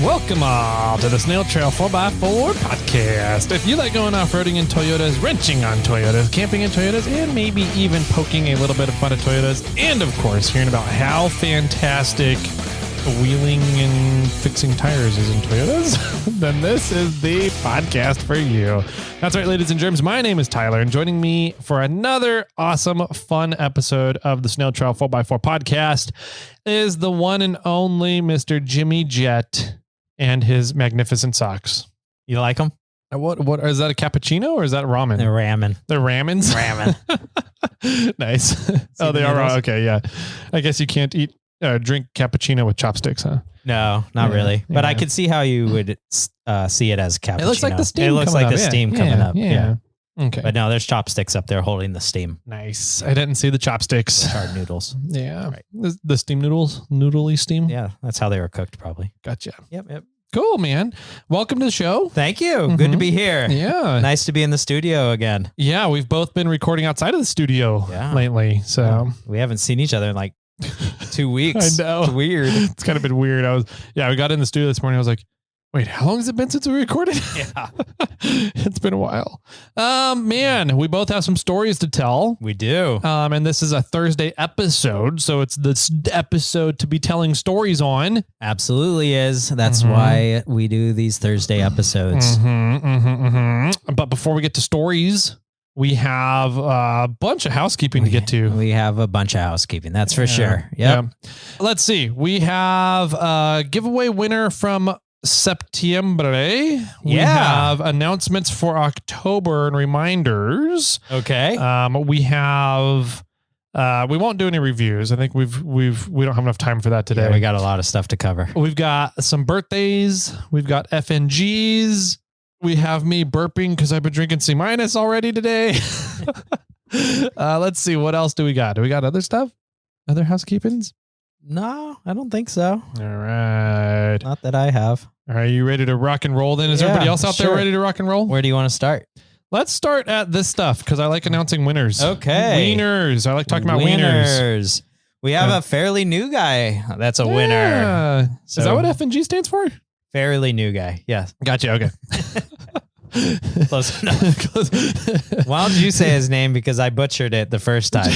Welcome all to the Snail Trail 4x4 podcast. If you like going off-roading in Toyotas, wrenching on Toyotas, camping in Toyotas, and maybe even poking a little bit of fun at Toyotas, and of course, hearing about how fantastic wheeling and fixing tires is in Toyotas, then this is the podcast for you. That's right, ladies and germs. My name is Tyler, and joining me for another awesome, fun episode of the Snail Trail 4x4 podcast is the one and only Mr. Jimmy Jet and his magnificent socks. You like them? What is that, a cappuccino or is that ramen? They're ramen. They're ramens? Ramen. Nice. Oh, they are. Okay, yeah. I guess you can't drink cappuccino with chopsticks, huh? No, not really. But I could see how you would see it as cappuccino. It looks like the steam. It looks like the steam coming up. Yeah. Okay. But no, there's chopsticks up there holding the steam. Nice. I didn't see the chopsticks. The hard noodles. Yeah. Right. The steam noodles, noodly steam. Yeah, that's how they were cooked, probably. Gotcha. Yep. Cool, man. Welcome to the show. Thank you. Good to be here. Yeah. Nice to be in the studio again. Yeah, we've both been recording outside of the studio lately. So we haven't seen each other in like 2 weeks. I know. It's weird. It's kind of been weird. We got in the studio this morning. I was like, wait, how long has it been since we recorded? Yeah. It's been a while. Man, we both have some stories to tell. We do. And this is a Thursday episode. So it's this episode to be telling stories on. Absolutely is. That's why we do these Thursday episodes. But before we get to stories, we have a bunch of housekeeping to get to. We have a bunch of housekeeping. That's for sure. Yep. Yeah. Let's see. We have a giveaway winner from Septiembre. We have announcements for October and reminders. Okay. We have we won't do any reviews. I think we don't have enough time for that today. Yeah, we got a lot of stuff to cover. We've got some birthdays. We've got FNGs. We have me burping because I've been drinking C- already today. Let's see. What else do we got? Do we got other stuff? Other housekeepings? No, I don't think so. All right. Not that I have. All right. You ready to rock and roll then? Is everybody else out there ready to rock and roll? Where do you want to start? Let's start at this stuff because I like announcing winners. Okay. Wieners. I like talking about wieners. We have a fairly new guy. That's a winner. So, is that what FNG stands for? Fairly new guy. Yes. Gotcha. Okay. Close enough. Why don't you say his name because I butchered it the first time?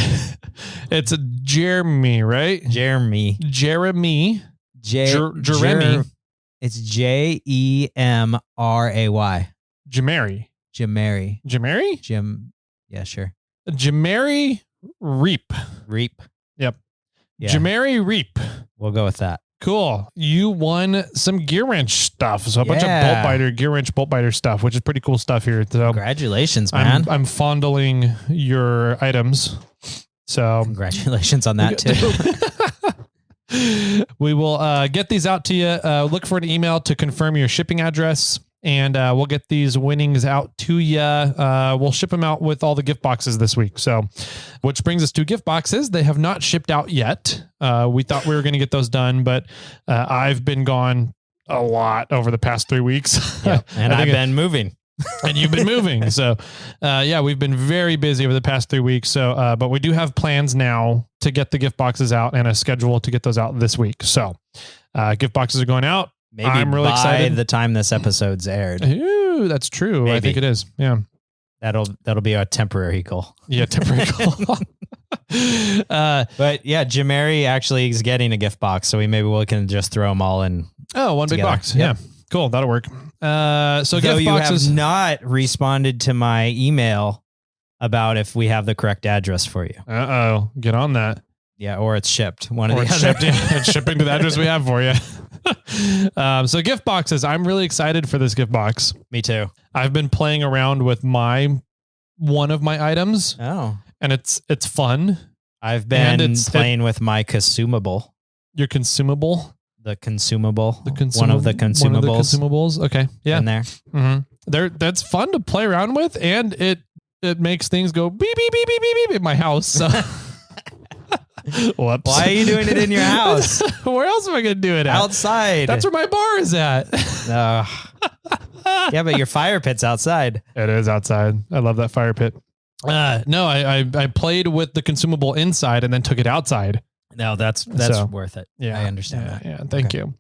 It's a Jeremy, right? Jeremy. Jeremy. It's Jemray. Jamary. Jamary. Jamary? Jim. Yeah, sure. Jamary Reap. Reap. Yep. Yeah. Jamary Reap. We'll go with that. Cool. You won some gear wrench stuff. So a bunch of gear wrench bolt biter stuff, which is pretty cool stuff here. So congratulations, man. I'm fondling your items. So congratulations on that too. We will get these out to you. Look for an email to confirm your shipping address. And we'll get these winnings out to you. We'll ship them out with all the gift boxes this week. So, which brings us to gift boxes. They have not shipped out yet. We thought we were going to get those done, but I've been gone a lot over the past 3 weeks. Yep. And I've been moving. And you've been moving. So, we've been very busy over the past 3 weeks. So, but we do have plans now to get the gift boxes out and a schedule to get those out this week. So, gift boxes are going out. Maybe I'm really excited. The time this episode's aired. Ooh, that's true. Maybe. I think it is. Yeah. That'll be a temporary goal. Yeah, temporary goal. But yeah, Jamary actually is getting a gift box, so we can just throw them all in. Oh, one big box. Yep. Yeah. Cool. That'll work. So gift boxes. You have not responded to my email about if we have the correct address for you. Uh-oh. Get on that. Yeah, or it's shipped. One or of the it's other. Shipped, it's shipping to the address we have for you. So gift boxes. I'm really excited for this gift box. Me too. I've been playing around with one of my items. Oh. And it's fun. I've been playing with my consumable. Your consumable? The consumable. One of the consumables. Okay. Yeah. In there. Mm-hmm. That's fun to play around with, and it makes things go beep, beep, beep, beep, beep, beep in my house. So. Whoops. Why are you doing it in your house? Where else am I going to do it at? Outside. That's where my bar is at. Yeah, but your fire pit's outside. It is outside. I love that fire pit. No, I played with the consumable inside and then took it outside. No, that's worth it. Yeah, I understand that. Yeah, thank you.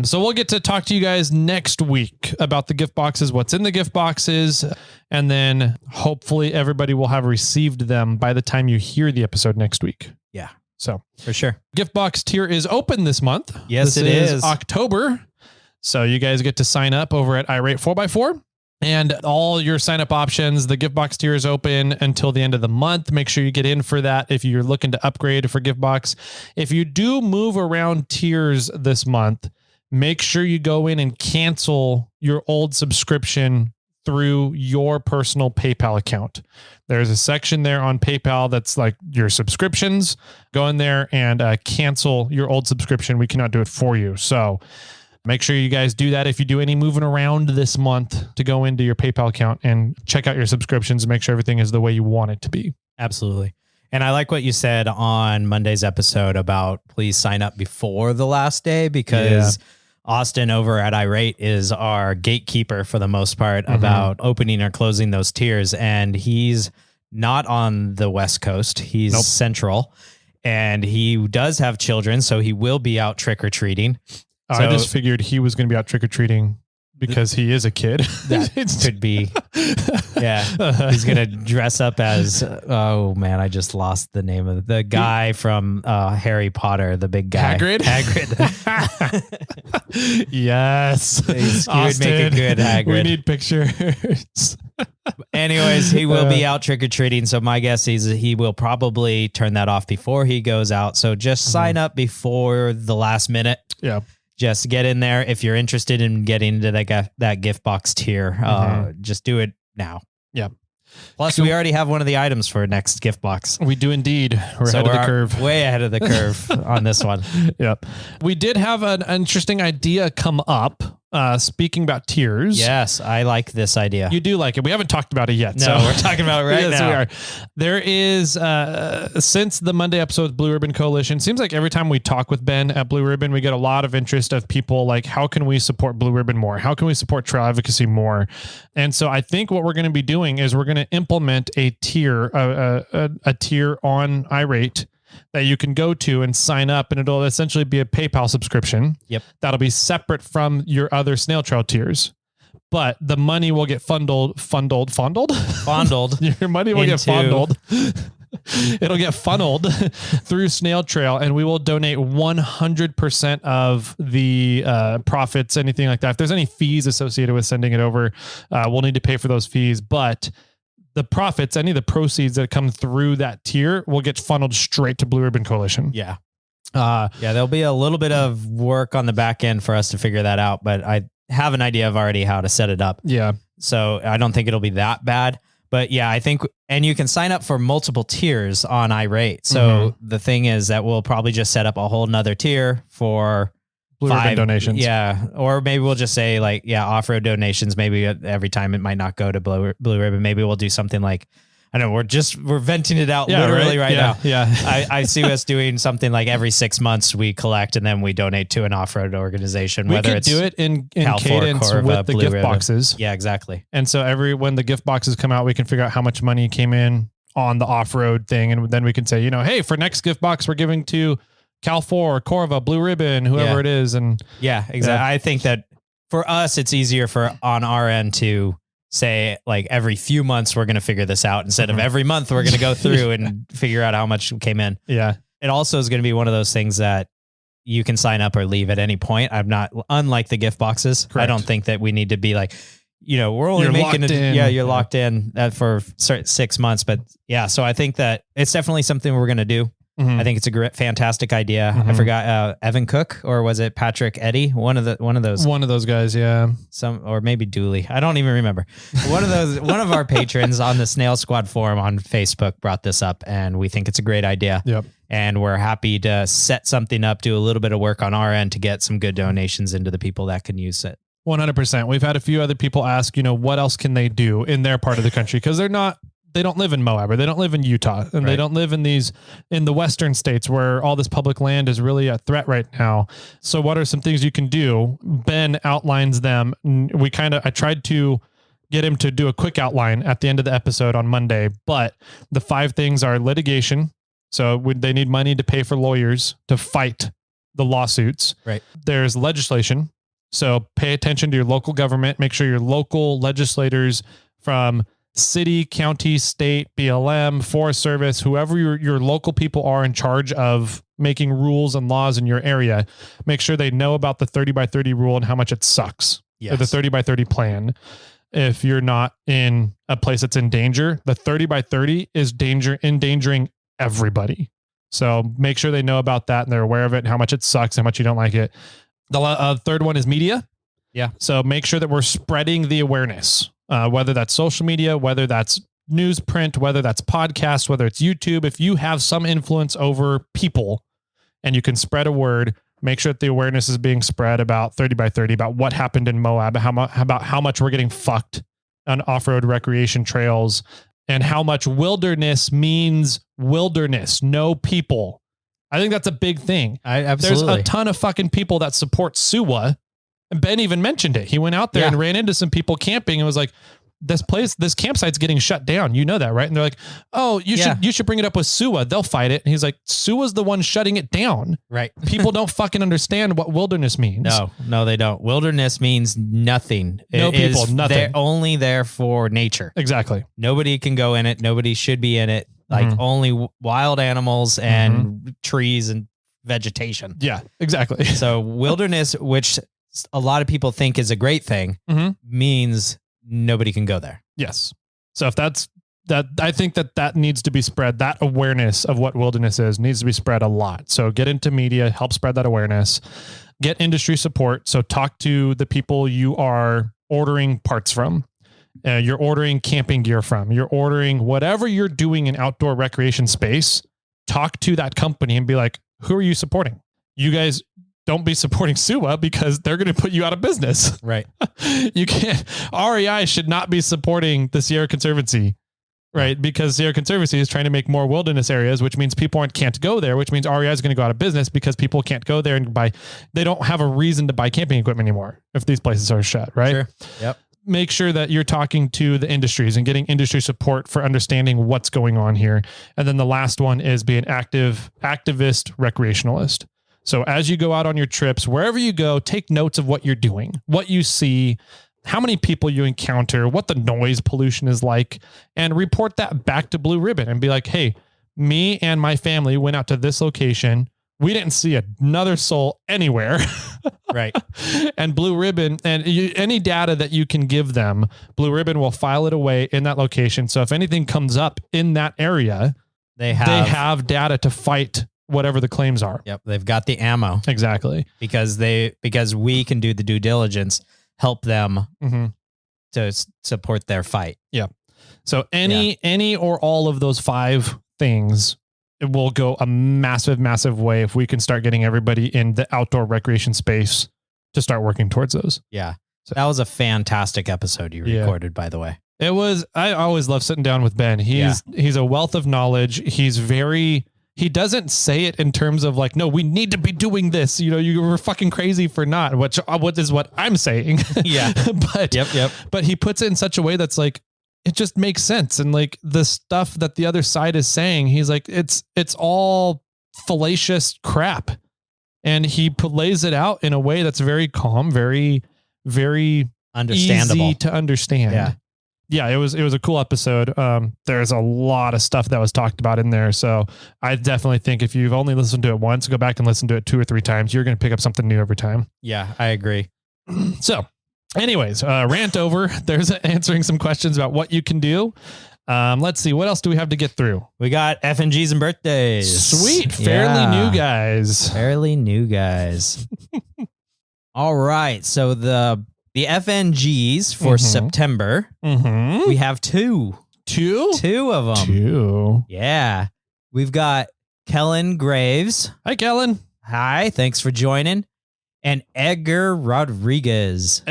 So we'll get to talk to you guys next week about the gift boxes, what's in the gift boxes, and then hopefully everybody will have received them by the time you hear the episode next week. Yeah. So for sure. Gift box tier is open this month. Yes, this is October. So you guys get to sign up over at iRate 4x4. And all your sign up options, the gift box tier is open until the end of the month. Make sure you get in for that if you're looking to upgrade for gift box. If you do move around tiers this month, make sure you go in and cancel your old subscription through your personal PayPal account. There's a section there on PayPal that's like your subscriptions. Go in there and cancel your old subscription. We cannot do it for you. So make sure you guys do that if you do any moving around this month, to go into your PayPal account and check out your subscriptions and make sure everything is the way you want it to be. Absolutely. And I like what you said on Monday's episode about please sign up before the last day, because Austin over at iRate is our gatekeeper for the most part about opening or closing those tiers. And he's not on the West Coast. He's central, and he does have children. So he will be out trick-or-treating. So, I just figured he was going to be out trick-or-treating because he is a kid. That could be. Yeah. He's going to dress up as, oh man, I just lost the name of the guy from Harry Potter, the big guy. Hagrid? Yes. He would make a good Hagrid. We need pictures. Anyways, he will be out trick-or-treating. So my guess is he will probably turn that off before he goes out. So just sign up before the last minute. Yeah. Just get in there. If you're interested in getting into that gift box tier, just do it now. Yeah. Plus, we already have one of the items for next gift box. We do indeed. We're ahead of the curve. Way ahead of the curve on this one. Yep. We did have an interesting idea come up. Speaking about tiers. Yes, I like this idea. You do like it. We haven't talked about it yet. No, we're talking about it right now. We are. There is, since the Monday episode with Blue Ribbon Coalition, seems like every time we talk with Ben at Blue Ribbon, we get a lot of interest of people like, how can we support Blue Ribbon more? How can we support trail advocacy more? And so I think what we're going to be doing is we're going to implement a tier, a tier on iRate that you can go to and sign up, and it'll essentially be a PayPal subscription. Yep. That'll be separate from your other snail trail tiers, but the money will get fondled. Your money will get fondled. It'll get funneled through Snail Trail, and we will donate 100% of the profits, anything like that. If there's any fees associated with sending it over, we'll need to pay for those fees, but the profits, any of the proceeds that come through that tier will get funneled straight to Blue Ribbon Coalition. Yeah. There'll be a little bit of work on the back end for us to figure that out, but I have an idea of already how to set it up. Yeah. So I don't think it'll be that bad, but yeah, I think, and you can sign up for multiple tiers on iRate. So the thing is that we'll probably just set up a whole nother tier for Blue Ribbon donations. Yeah. Or maybe we'll just say like, Offroad donations. Maybe every time it might not go to Blue Ribbon. Maybe we'll do something like, I don't know, we're venting it out literally right now. Yeah. I see us doing something like every 6 months we collect and then we donate to an off-road organization. We could do it in cadence with the gift boxes. Yeah, exactly. And so when the gift boxes come out, we can figure out how much money came in on the off-road thing. And then we can say, hey, for next gift box, we're giving to Cal 4, Corva, Blue Ribbon, whoever it is. And exactly. I think that for us, it's easier on our end to say like every few months, we're going to figure this out instead of every month, we're going to go through and figure out how much came in. Yeah. It also is going to be one of those things that you can sign up or leave at any point. Unlike the gift boxes. Correct. I don't think that we need to be like, we're only making you're locked in for 6 months, but so I think that it's definitely something we're going to do. I think it's a fantastic idea. I forgot Evan Cook, or was it Patrick Eddy? One of those guys. Yeah. Or maybe Dooley. I don't even remember. One of our patrons on the Snail Squad forum on Facebook brought this up, and we think it's a great idea. Yep. And we're happy to set something up, do a little bit of work on our end to get some good donations into the people that can use it. 100%. We've had a few other people ask, what else can they do in their part of the country? Because they don't live in Moab, or they don't live in Utah, and they don't live in the Western states where all this public land is really a threat right now. So what are some things you can do? Ben outlines them. I tried to get him to do a quick outline at the end of the episode on Monday, but the 5 things are litigation, So they need money to pay for lawyers to fight the lawsuits. Right. There's legislation. So pay attention to your local government. Make sure your local legislators from city, county, state, BLM, Forest Service, whoever your local people are in charge of making rules and laws in your area, make sure they know about the 30 by 30 rule and how much it sucks. Yes. Or the 30 by 30 plan. If you're not in a place that's in danger, the 30 by 30 is endangering everybody. So make sure they know about that and they're aware of it and how much it sucks, how much you don't like it. The third one is media. Yeah. So make sure that we're spreading the awareness, whether that's social media, whether that's newsprint, whether that's podcasts, whether it's YouTube. If you have some influence over people and you can spread a word, make sure that the awareness is being spread about 30 by 30, about what happened in Moab, about how much we're getting fucked on off-road recreation trails, and how much wilderness means wilderness, no people. I think that's a big thing. Absolutely. There's a ton of fucking people that support SUWA. And Ben even mentioned it. He went out there and ran into some people camping and was like, this campsite's getting shut down. You know that, right? And they're like, oh, you should bring it up with SUWA. They'll fight it. And he's like, SUWA's the one shutting it down. Right. People don't fucking understand what wilderness means. No, they don't. Wilderness means nothing. Nothing. They're only there for nature. Exactly. Nobody can go in it. Nobody should be in it. Like only wild animals and trees and vegetation. Yeah, exactly. So wilderness, which a lot of people think is a great thing, means nobody can go there. Yes. So if that's that, I think that needs to be spread. That awareness of what wilderness is needs to be spread a lot. So get into media, help spread that awareness, get industry support. So talk to the people you are ordering parts from. You're ordering camping gear from, you're ordering whatever you're doing in outdoor recreation space. Talk to that company and be like, who are you supporting? You guys don't be supporting SUWA because they're going to put you out of business. Right. You can't, REI should not be supporting the Sierra Conservancy, right? Because Sierra Conservancy is trying to make more wilderness areas, which means people can't go there, which means REI is going to go out of business because people can't go there and they don't have a reason to buy camping equipment anymore if these places are shut, right? Sure. Yep. Make sure that you're talking to the industries and getting industry support for understanding what's going on here. And then the last one is be an activist recreationalist. So as you go out on your trips, wherever you go, take notes of what you're doing, what you see, how many people you encounter, what the noise pollution is like, and report that back to Blue Ribbon and be like, hey, me and my family went out to this location. We didn't see another soul anywhere. Right. And Blue Ribbon and any data that you can give them, Blue Ribbon will file it away in that location. So if anything comes up in that area, they have data to fight whatever the claims are. Yep. They've got the ammo. Exactly. Because we can do the due diligence, help them to support their fight. Yeah. So any or all of those 5 things, it will go a massive, massive way if we can start getting everybody in the outdoor recreation space to start working towards those. Yeah. So that was a fantastic episode you recorded, by the way. It was, I always love sitting down with Ben. He's a wealth of knowledge. He doesn't say it in terms of like, no, we need to be doing this. You know, you were fucking crazy for not, what is what I'm saying. Yeah. But but he puts it in such a way that's like, it just makes sense. And like the stuff that the other side is saying, he's like, it's all fallacious crap. And he lays it out in a way that's very calm, very, very understandable, easy to understand. Yeah. It was a cool episode. There's a lot of stuff that was talked about in there. So I definitely think if you've only listened to it once, go back and listen to it 2 or 3 times. You're going to pick up something new every time. Yeah, I agree. So anyways, rant over. There's answering some questions about what you can do. Let's see. What else do we have to get through? We got FNGs and birthdays. Sweet. Fairly new guys. Fairly new guys. All right. So the FNGs for September, we have 2. 2? 2 of them. 2. Yeah. We've got Kellen Graves. Hi, Kellen. Hi. Thanks for joining. And Edgar Rodriguez.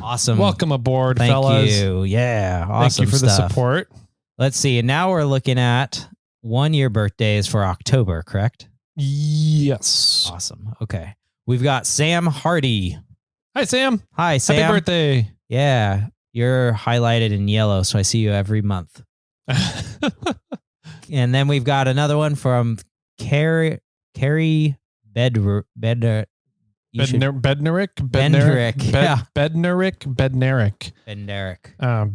Awesome. Welcome aboard, Thank fellas. Thank you. Yeah. Awesome. Thank you for the support. Let's see. Now we're looking at 1-year birthdays for October, correct? Yes. Awesome. Okay. We've got Sam Hardy. Hi, Sam. Hi, Sam. Happy birthday. Yeah. You're highlighted in yellow, so I see you every month. And then we've got another one from Carrie Bednerick. Bednerick.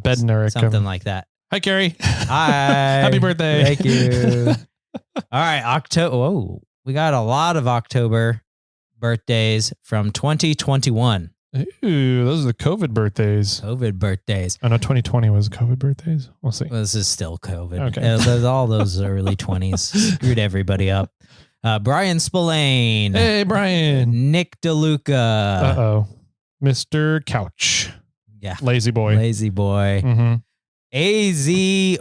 Bednerick. Something like that. Hi, Carrie. Hi. Happy birthday. Thank you. All right. October. Oh, we got a lot of October birthdays from 2021. Ooh, those are the COVID birthdays. COVID birthdays. I know 2020 was COVID birthdays. We'll see. Well, this is still COVID. Okay. All those early 20s screwed everybody up. Brian Spillane. Hey, Brian. Nick DeLuca. Uh-oh. Mr. Couch. Yeah. Lazy boy. Lazy boy. Mm-hmm. AZ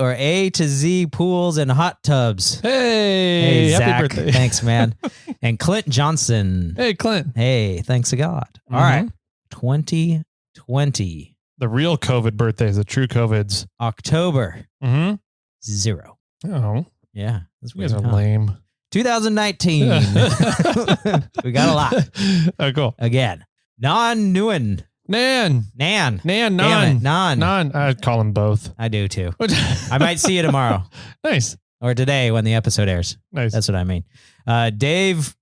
or A to Z pools and hot tubs. Hey, happy Zach. birthday. Thanks, man. And Clint Johnson. Hey, Clint. Hey, thanks to God. All right. 2020. The real COVID birthdays, the true COVIDs. October. 0. Oh. Yeah. You guys are lame. 2019. We got a lot. Oh, cool. Again. Non-Nguyen. Nan. I'd call them both. I do too. I might see you tomorrow. Nice. Or today when the episode airs. Nice. That's what I mean. Dave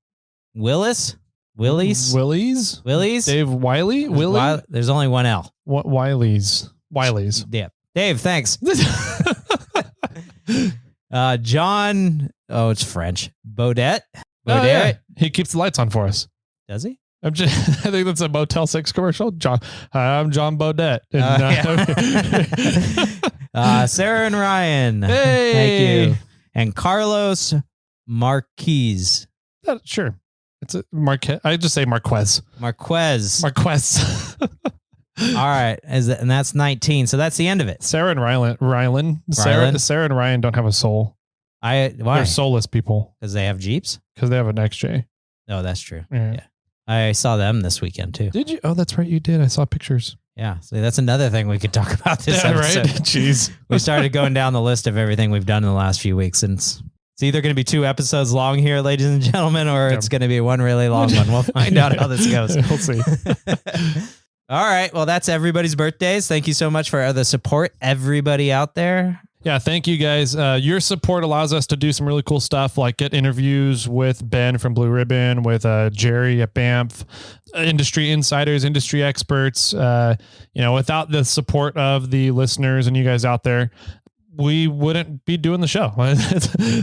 Willis? Willies? Dave Wiley? Willie? There's only one L. What Wiley's? Yeah. Dave, thanks. John, it's French. Baudet? Oh, yeah. He keeps the lights on for us. Does he? I think that's a Motel 6 commercial. Hi, I'm John Baudet. Sarah and Ryan. Hey. Thank you. And Carlos Marquez. Sure. It's a Marquez. I just say Marquez. Marquez. All right. And that's 19. So that's the end of it. Sarah and Rylan. Sarah and Ryan don't have a soul. Why? They're soulless people. Because they have Jeeps? Because they have an XJ. Oh, that's true. Yeah. I saw them this weekend too. Did you? Oh, that's right. You did. I saw pictures. Yeah. So that's another thing we could talk about this episode. Right? Jeez. We started going down the list of everything we've done in the last few weeks. And it's either going to be 2 episodes long here, ladies and gentlemen, or it's going to be one really long one. We'll find out how this goes. We'll see. All right. Well, that's everybody's birthdays. Thank you so much for the support, everybody out there. Yeah, thank you guys. Your support allows us to do some really cool stuff, like get interviews with Ben from Blue Ribbon, with Jerry at Banff, industry insiders, industry experts. Without the support of the listeners and you guys out there, we wouldn't be doing the show.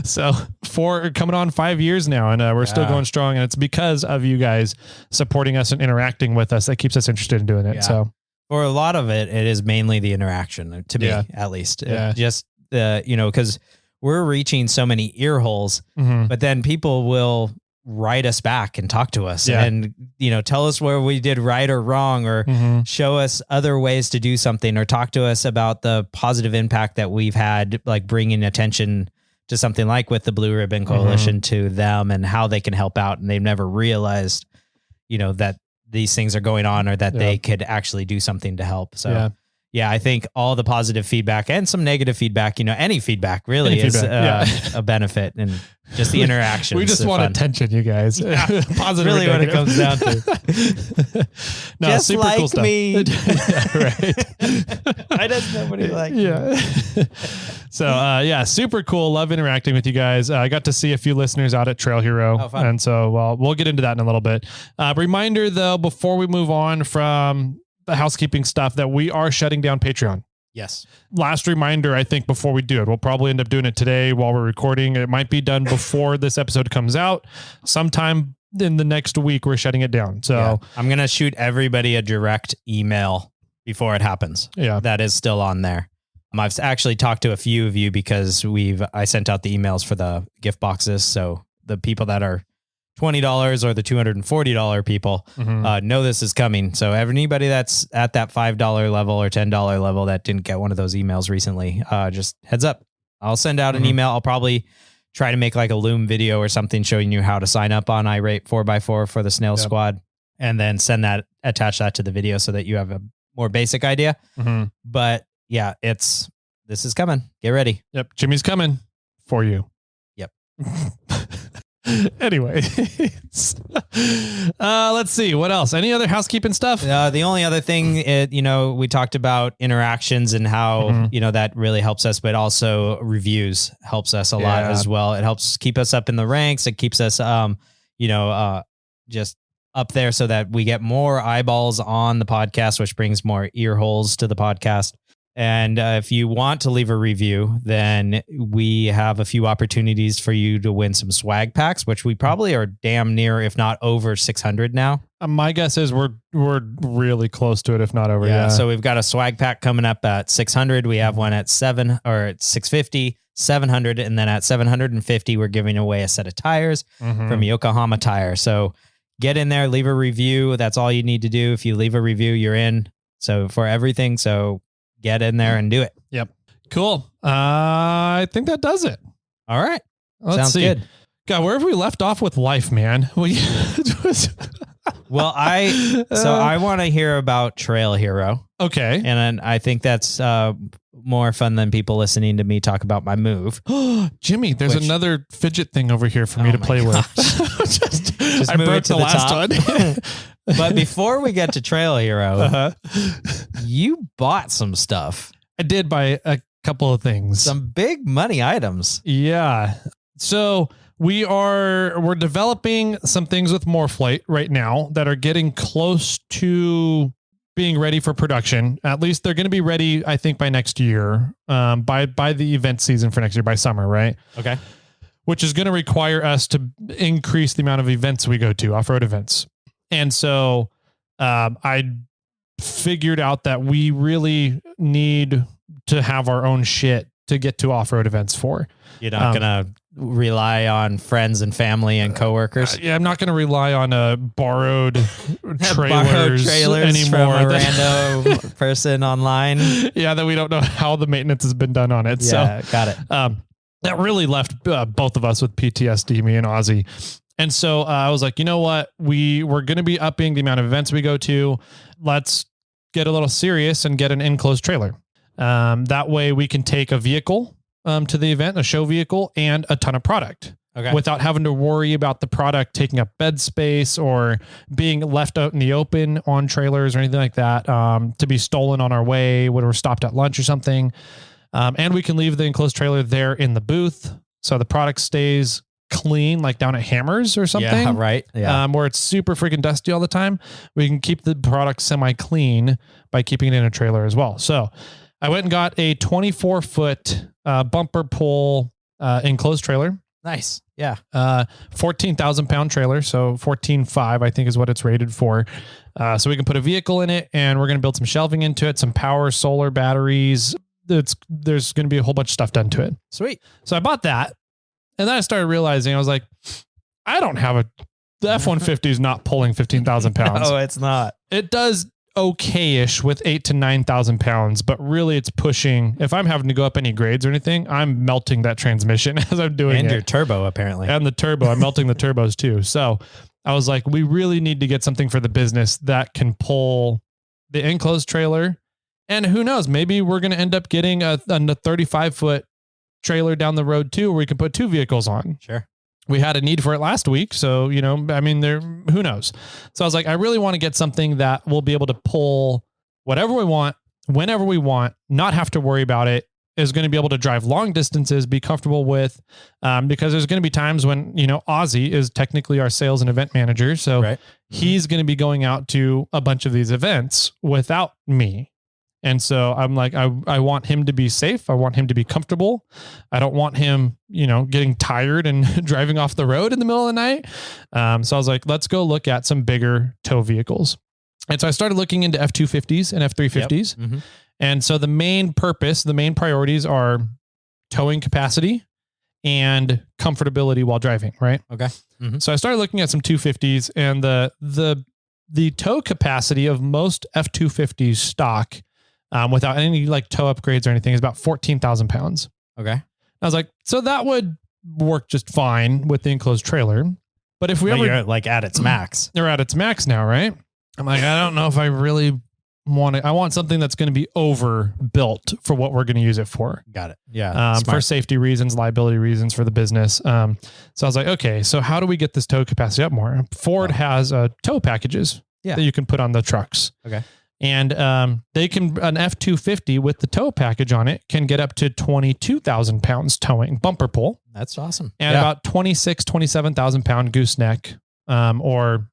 So for coming on 5 years now, and we're still going strong, and it's because of you guys supporting us and interacting with us that keeps us interested in doing it. Yeah. So for a lot of it, it is mainly the interaction, to me, at least. Yeah. Just because we're reaching so many ear holes, but then people will write us back and talk to us and, tell us where we did right or wrong, or show us other ways to do something, or talk to us about the positive impact that we've had, like bringing attention to something like with the Blue Ribbon Coalition to them and how they can help out. And they've never realized, that these things are going on, or that they could actually do something to help. So I think all the positive feedback and some negative feedback, any feedback really is a benefit, and just the interaction. We just want attention, you guys. Positive, really what it comes down to. No, just super like cool stuff. me. Right. Why does nobody like me? Yeah. So, super cool. Love interacting with you guys. I got to see a few listeners out at Trail Hero. Oh, fun. And so, we'll get into that in a little bit. Reminder though, before we move on from the housekeeping stuff, that we are shutting down Patreon. Yes. Last reminder, I think, before we do it, we'll probably end up doing it today while we're recording. It might be done before this episode comes out. Sometime in the next week, we're shutting it down. So I'm going to shoot everybody a direct email before it happens. Yeah. That is still on there. I've actually talked to a few of you because I sent out the emails for the gift boxes. So the people that are $20 or the $240 people know this is coming. So anybody that's at that $5 level or $10 level that didn't get one of those emails recently, just heads up. I'll send out an email. I'll probably try to make like a Loom video or something showing you how to sign up on iRate 4x4 for the Snail Squad, and then attach that to the video so that you have a more basic idea. But yeah, this is coming. Get ready. Yep. Jimmy's coming for you. Yep. Anyway, let's see what else. Any other housekeeping stuff? The only other thing, we talked about interactions and how that really helps us, but also reviews helps us a lot as well. It helps keep us up in the ranks. It keeps us, just up there so that we get more eyeballs on the podcast, which brings more ear holes to the podcast. And if you want to leave a review, then we have a few opportunities for you to win some swag packs, which we probably are damn near, if not over 600 now. My guess is we're really close to it, if not over. Yeah. So we've got a swag pack coming up at 600. We have one at 650, 700. And then at 750, we're giving away a set of tires from Yokohama Tire. So get in there, leave a review. That's all you need to do. If you leave a review, you're in. So for everything. So get in there and do it. Yep. Cool. I think that does it. All right. Sounds see. Good. God, where have we left off with life, man? Well, I want to hear about Trail Hero. Okay. And I think that's more fun than people listening to me talk about my move. Jimmy, there's another fidget thing over here for me to play with. Just I move it to the last one. But before we get to Trail Hero, you bought some stuff. I did buy a couple of things. Some big money items. Yeah. So we're developing some things with Morphlite right now that are getting close to being ready for production. At least they're going to be ready, I think, by next year, by the event season for next year, by summer, right? Okay. Which is going to require us to increase the amount of events we go to, off-road events. And so I figured out that we really need to have our own shit to get to off-road events for. You're not going to rely on friends and family and coworkers? Yeah, I'm not going to rely on borrowed trailers anymore. From a rando person online. Yeah, that we don't know how the maintenance has been done on it. Yeah, so, got it. That really left both of us with PTSD, me and Ozzy. And so I was like, you know what? We're going to be upping the amount of events we go to. Let's get a little serious and get an enclosed trailer. That way we can take a vehicle to the event, a show vehicle, and a ton of product. Okay. Without having to worry about the product taking up bed space or being left out in the open on trailers or anything like that, to be stolen on our way when we're stopped at lunch or something. And we can leave the enclosed trailer there in the booth. So the product stays clean, like down at Hammers or something. Yeah, right. Yeah. Where it's super freaking dusty all the time. We can keep the product semi-clean by keeping it in a trailer as well. So I went and got a 24-foot bumper pull enclosed trailer. Nice. Yeah. 14,000 pound trailer. So 14.5, I think is what it's rated for. So we can put a vehicle in it, and we're going to build some shelving into it, some power, solar batteries. There's going to be a whole bunch of stuff done to it. Sweet. So I bought that. And then I started realizing, I was like, I don't have the F-150 is not pulling 15,000 pounds. No, it's not. It does okay-ish with 8,000 to 9,000 pounds, but really it's pushing. If I'm having to go up any grades or anything, I'm melting that transmission as I'm doing it. And your turbo, apparently. And the turbo. I'm melting the turbos too. So I was like, we really need to get something for the business that can pull the enclosed trailer. And who knows, maybe we're going to end up getting a 35-foot trailer down the road too, where we can put two vehicles on. Sure. We had a need for it last week. So, who knows? So I was like, I really want to get something that will be able to pull whatever we want, whenever we want, not have to worry about it, is going to be able to drive long distances, be comfortable with, because there's going to be times when, Ozzy is technically our sales and event manager. So right. He's going to be going out to a bunch of these events without me. And so I'm like, I want him to be safe. I want him to be comfortable. I don't want him, getting tired and driving off the road in the middle of the night. So I was like, let's go look at some bigger tow vehicles. And so I started looking into F-250s and F-350s. Yep. Mm-hmm. And so the main priorities are towing capacity and comfortability while driving, right? Okay. Mm-hmm. So I started looking at some 250s, and the tow capacity of most F-250s stock, without any like tow upgrades or anything, is about 14,000 pounds. Okay. I was like, so that would work just fine with the enclosed trailer. But if you're like at its max, they're at its max now, right? I'm like, I don't know if I really I want something that's going to be overbuilt for what we're going to use it for. Got it. Yeah. For safety reasons, liability reasons for the business. So I was like, okay, so how do we get this tow capacity up more? Ford has tow packages that you can put on the trucks. Okay. And they can, an F-250 with the tow package on it can get up to 22,000 pounds towing bumper pull. That's awesome. And about 27,000 pound gooseneck or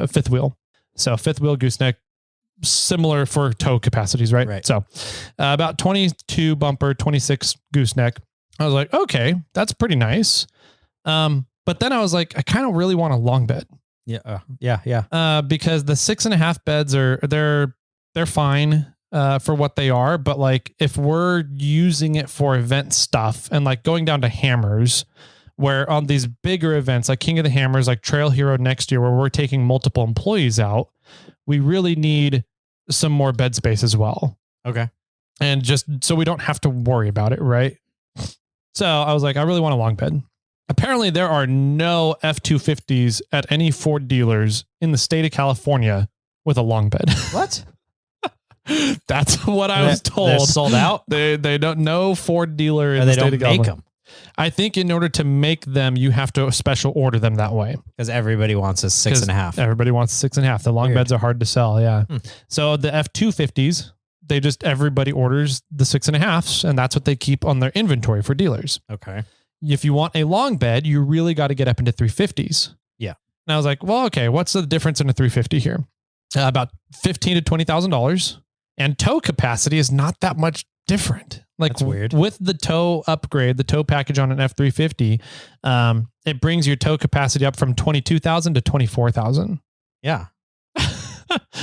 fifth wheel. So fifth wheel gooseneck, similar for tow capacities, right? Right. So about 22 bumper, 26 gooseneck. I was like, okay, that's pretty nice. But then I was like, I kind of really want a long bed. Yeah. Because the 6.5 beds they're fine for what they are, but like if we're using it for event stuff and like going down to hammers, where on these bigger events like King of the Hammers, like Trail Hero next year, where we're taking multiple employees out, we really need some more bed space as well. Okay. And just so we don't have to worry about it, right? So I was like, I really want a long bed. Apparently there are no F-250s at any Ford dealers in the state of California with a long bed. What? That's what I was told. They're sold out? They don't know Ford dealer in the state of California. They don't make them. I think in order to make them, you have to special order them that way. Because everybody wants a 6.5. Everybody wants a 6.5. The long beds are hard to sell. Yeah. So the F-250s, everybody orders the 6.5s, and that's what they keep on their inventory for dealers. Okay. If you want a long bed, you really got to get up into 350s. Yeah. And I was like, well, okay, what's the difference in a 350 here? About $15,000 to $20,000. And tow capacity is not that much different. Like that's weird. With the tow upgrade, the tow package on an F-350, it brings your tow capacity up from 22,000 to 24,000. Yeah.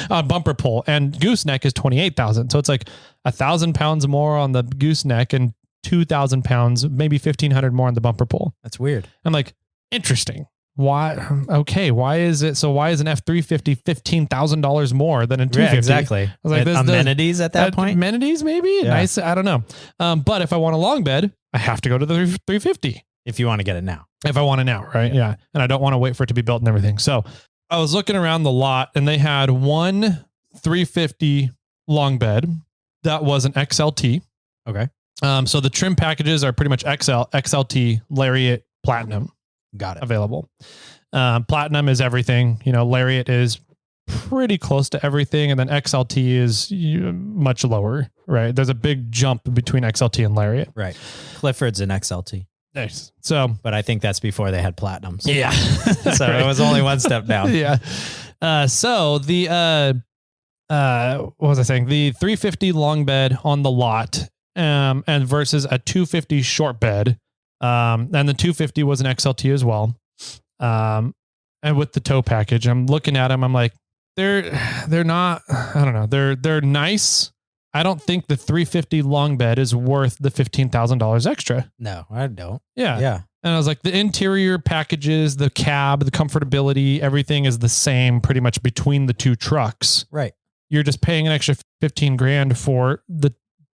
Bumper pull, and gooseneck is 28,000. So it's like 1,000 pounds more on the gooseneck and 2,000 pounds, maybe 1,500 more on the bumper pull. That's weird. I'm like, interesting. Why? Okay. Why is it? So why is an F-350 $15,000 more than a 250? Yeah, exactly. I was like, amenities at that point? Amenities, maybe? Yeah. Nice. I don't know. But if I want a long bed, I have to go to the 350. If you want to get it now. If I want it now, right? Yeah. And I don't want to wait for it to be built and everything. So I was looking around the lot and they had one 350 long bed that was an XLT. Okay. So the trim packages are pretty much XLT, Lariat, Platinum. Got it. Available. Platinum is everything. Lariat is pretty close to everything. And then XLT is much lower, right? There's a big jump between XLT and Lariat. Right. Clifford's an XLT. Nice. So, but I think that's before they had Platinums. Yeah. So right. It was only one step down. Yeah. So the, what was I saying? The 350 long bed on the lot, and versus a 250 short bed. And the 250 was an XLT as well. And with the tow package, I'm looking at them. I'm like, they're not, I don't know. They're nice. I don't think the 350 long bed is worth the $15,000 extra. No, I don't. Yeah. Yeah. And I was like, the interior packages, the cab, the comfortability, everything is the same pretty much between the two trucks. Right. You're just paying an extra $15,000 for the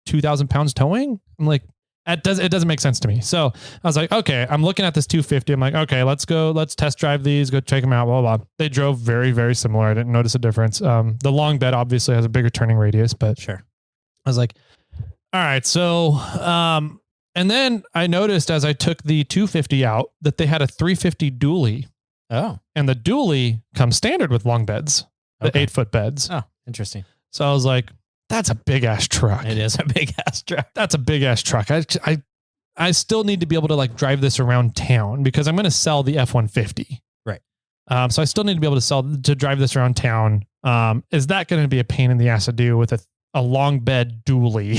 2,000 pounds towing. I'm like, it doesn't make sense to me. So I was like, okay, I'm looking at this 250. I'm like, okay, let's test drive these, go check them out, blah, blah, blah. They drove very, very similar. I didn't notice a difference. The long bed obviously has a bigger turning radius, but sure. I was like, all right. So, and then I noticed as I took the 250 out that they had a 350 dually. Oh. And the dually comes standard with long beds, the 8-foot beds. Oh, interesting. So I was like, that's a big ass truck. It is a big ass truck. That's a big ass truck. I still need to be able to like drive this around town because I'm going to sell the F-150. Right. So I still need to be able to drive this around town. Is that going to be a pain in the ass to do with a long bed dually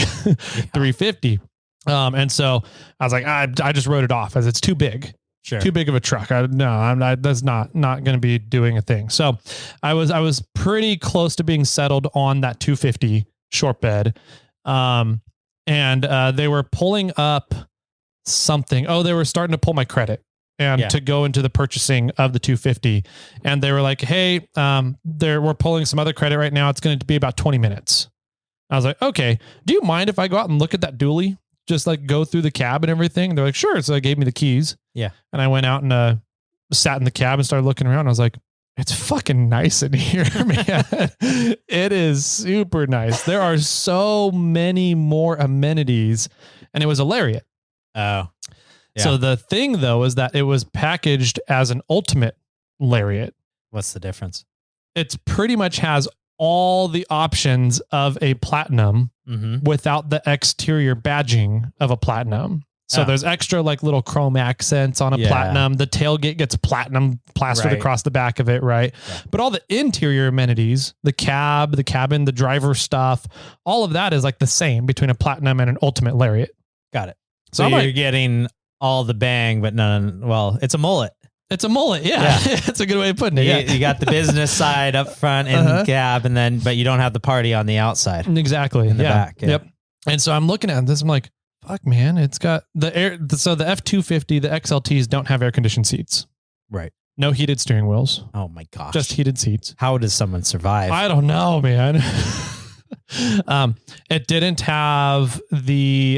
350? And so I was like, I just wrote it off as it's too big. Sure. Too big of a truck. I'm not, that's not going to be doing a thing. So I was pretty close to being settled on that 250 short bed. And they were pulling up something. Oh, they were starting to pull my credit and to go into the purchasing of the 250. And they were like, hey, we're pulling some other credit right now. It's going to be about 20 minutes. I was like, okay, do you mind if I go out and look at that dually? Just like go through the cab and everything. They're like, sure. So they gave me the keys. Yeah. And I went out and sat in the cab and started looking around. I was like, it's fucking nice in here, man. It is super nice. There are so many more amenities, and it was a Lariat. Oh. Yeah. So the thing though is that it was packaged as an ultimate Lariat. What's the difference? It's pretty much has all the options of a platinum without the exterior badging of a platinum. So there's extra like little chrome accents on a platinum. The tailgate gets platinum plastered across the back of it, right? Yeah. But all the interior amenities, the cab, the cabin, the driver stuff, all of that is like the same between a platinum and an ultimate Lariat. Got it. So you're getting all the bang, but none. Well, it's a mullet. It's a mullet. Yeah. It's a good way of putting it. You got the business side up front and the cab, but you don't have the party on the outside. Exactly. In the back. Yeah. Yep. And so I'm looking at this. I'm like, fuck, man, it's got the air. So the F250, the XLTs don't have air conditioned seats. Right. No heated steering wheels. Oh my gosh. Just heated seats. How does someone survive? I don't know, man. It didn't have the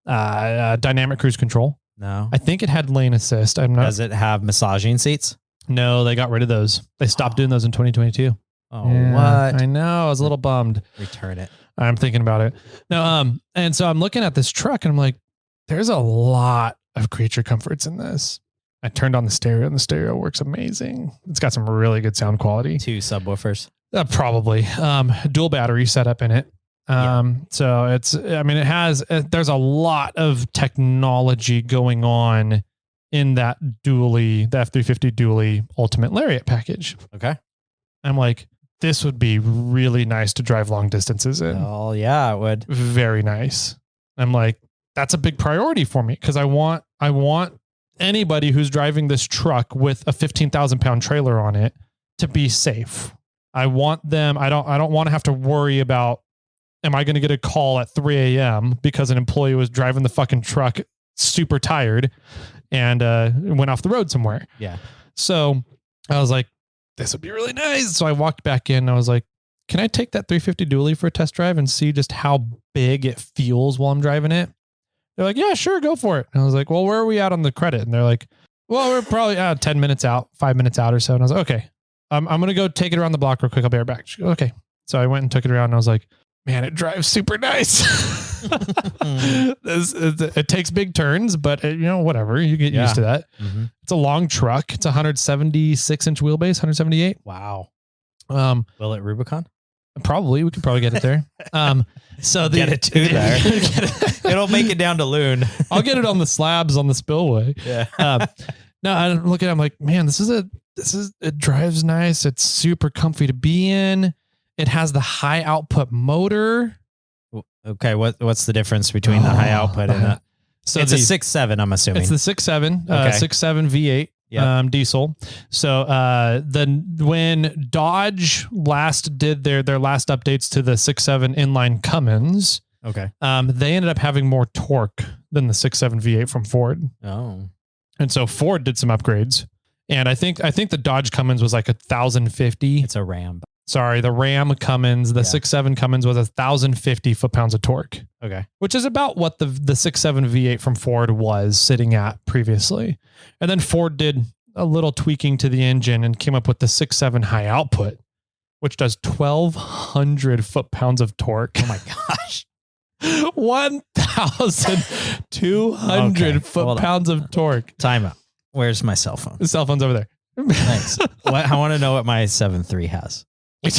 dynamic cruise control. No. I think it had lane assist. Does it have massaging seats? No, they got rid of those. They stopped doing those in 2022. Oh, what? I know. I was a little bummed. Return it. I'm thinking about it. No, and so I'm looking at this truck and I'm like, there's a lot of creature comforts in this. I turned on the stereo and the stereo works amazing. It's got some really good sound quality. 2 subwoofers. Probably. Dual battery setup in it. So there's a lot of technology going on in that the F350 dually ultimate Lariat package. Okay. I'm like, this would be really nice to drive long distances in. Oh yeah, it would. Very nice. I'm like, that's a big priority for me because I want anybody who's driving this truck with a 15,000 pound trailer on it to be safe. I want them. I don't want to have to worry about, am I going to get a call at 3 a.m. because an employee was driving the fucking truck super tired and went off the road somewhere. Yeah. So I was like, this would be really nice. So I walked back in and I was like, can I take that 350 dually for a test drive and see just how big it feels while I'm driving it? They're like, yeah, sure. Go for it. And I was like, well, where are we at on the credit? And they're like, well, we're probably 10 minutes out, 5 minutes out or so. And I was like, okay, I'm going to go take it around the block real quick. I'll be right back. She goes, okay. So I went and took it around and I was like, man, it drives super nice. It takes big turns, but whatever. You get used to that. Mm-hmm. It's a long truck. It's 176 inch wheelbase, 178. Wow. Will it Rubicon? Probably. We could probably get it there. So get it to there. It'll make it down to Loon. I'll get it on the slabs on the spillway. Yeah. No, I'm looking at it, I'm like, man, it drives nice. It's super comfy to be in. It has the high output motor. Okay, what's the difference between the high output and that? So it's a 6.7, I'm assuming. It's the 6.7, 6.7 V8 diesel. So when Dodge last did their last updates to the 6.7 inline Cummins, they ended up having more torque than the 6.7 V8 from Ford. Oh, and so Ford did some upgrades, and I think the Dodge Cummins was like 1,050. It's a Ram. Sorry, the Ram Cummins, the 6.7 Cummins was 1,050 foot-pounds of torque. Okay. Which is about what the 6.7 V8 from Ford was sitting at previously. And then Ford did a little tweaking to the engine and came up with the 6.7 high output, which does 1,200 foot-pounds of torque. Oh my gosh. 1,200 foot-pounds of torque. Time out. Where's my cell phone? The cell phone's over there. Thanks. I want to know what my 7.3 has. 3.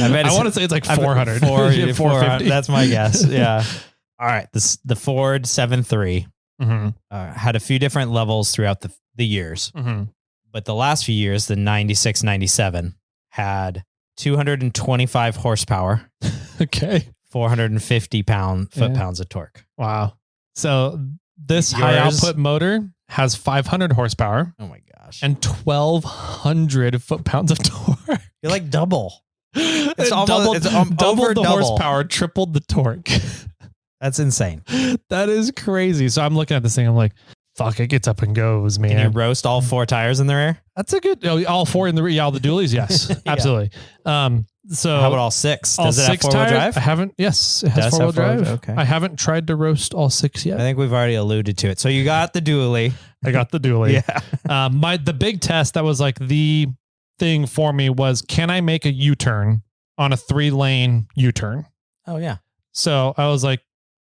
I want to say it's like 400. 450. That's my guess. Yeah. All right. The Ford 7.3 had a few different levels throughout the years. Mm-hmm. But the last few years, the 96, 97 had 225 horsepower. Okay. 450 foot-pounds of torque. Wow. So this high output motor has 500 horsepower. Oh my gosh. And 1,200 foot-pounds of torque. You're like double. It's doubled the horsepower, tripled the torque. That's insane. That is crazy. So I'm looking at this thing. I'm like, fuck, it gets up and goes, man. Can you roast all 4 tires in the rear? That's a good, all 4 in the rear. Yeah, all the dualies. Yes, absolutely. So how about all 6? Does it have 4-wheel drive? I haven't. Yes, it has 4-wheel drive. Okay. I haven't tried to roast all 6 yet. I think we've already alluded to it. So you got the dually. I got the dually. Yeah. The big test that was like the thing for me was, can I make a U-turn on a 3-lane U-turn? Oh yeah. So I was like,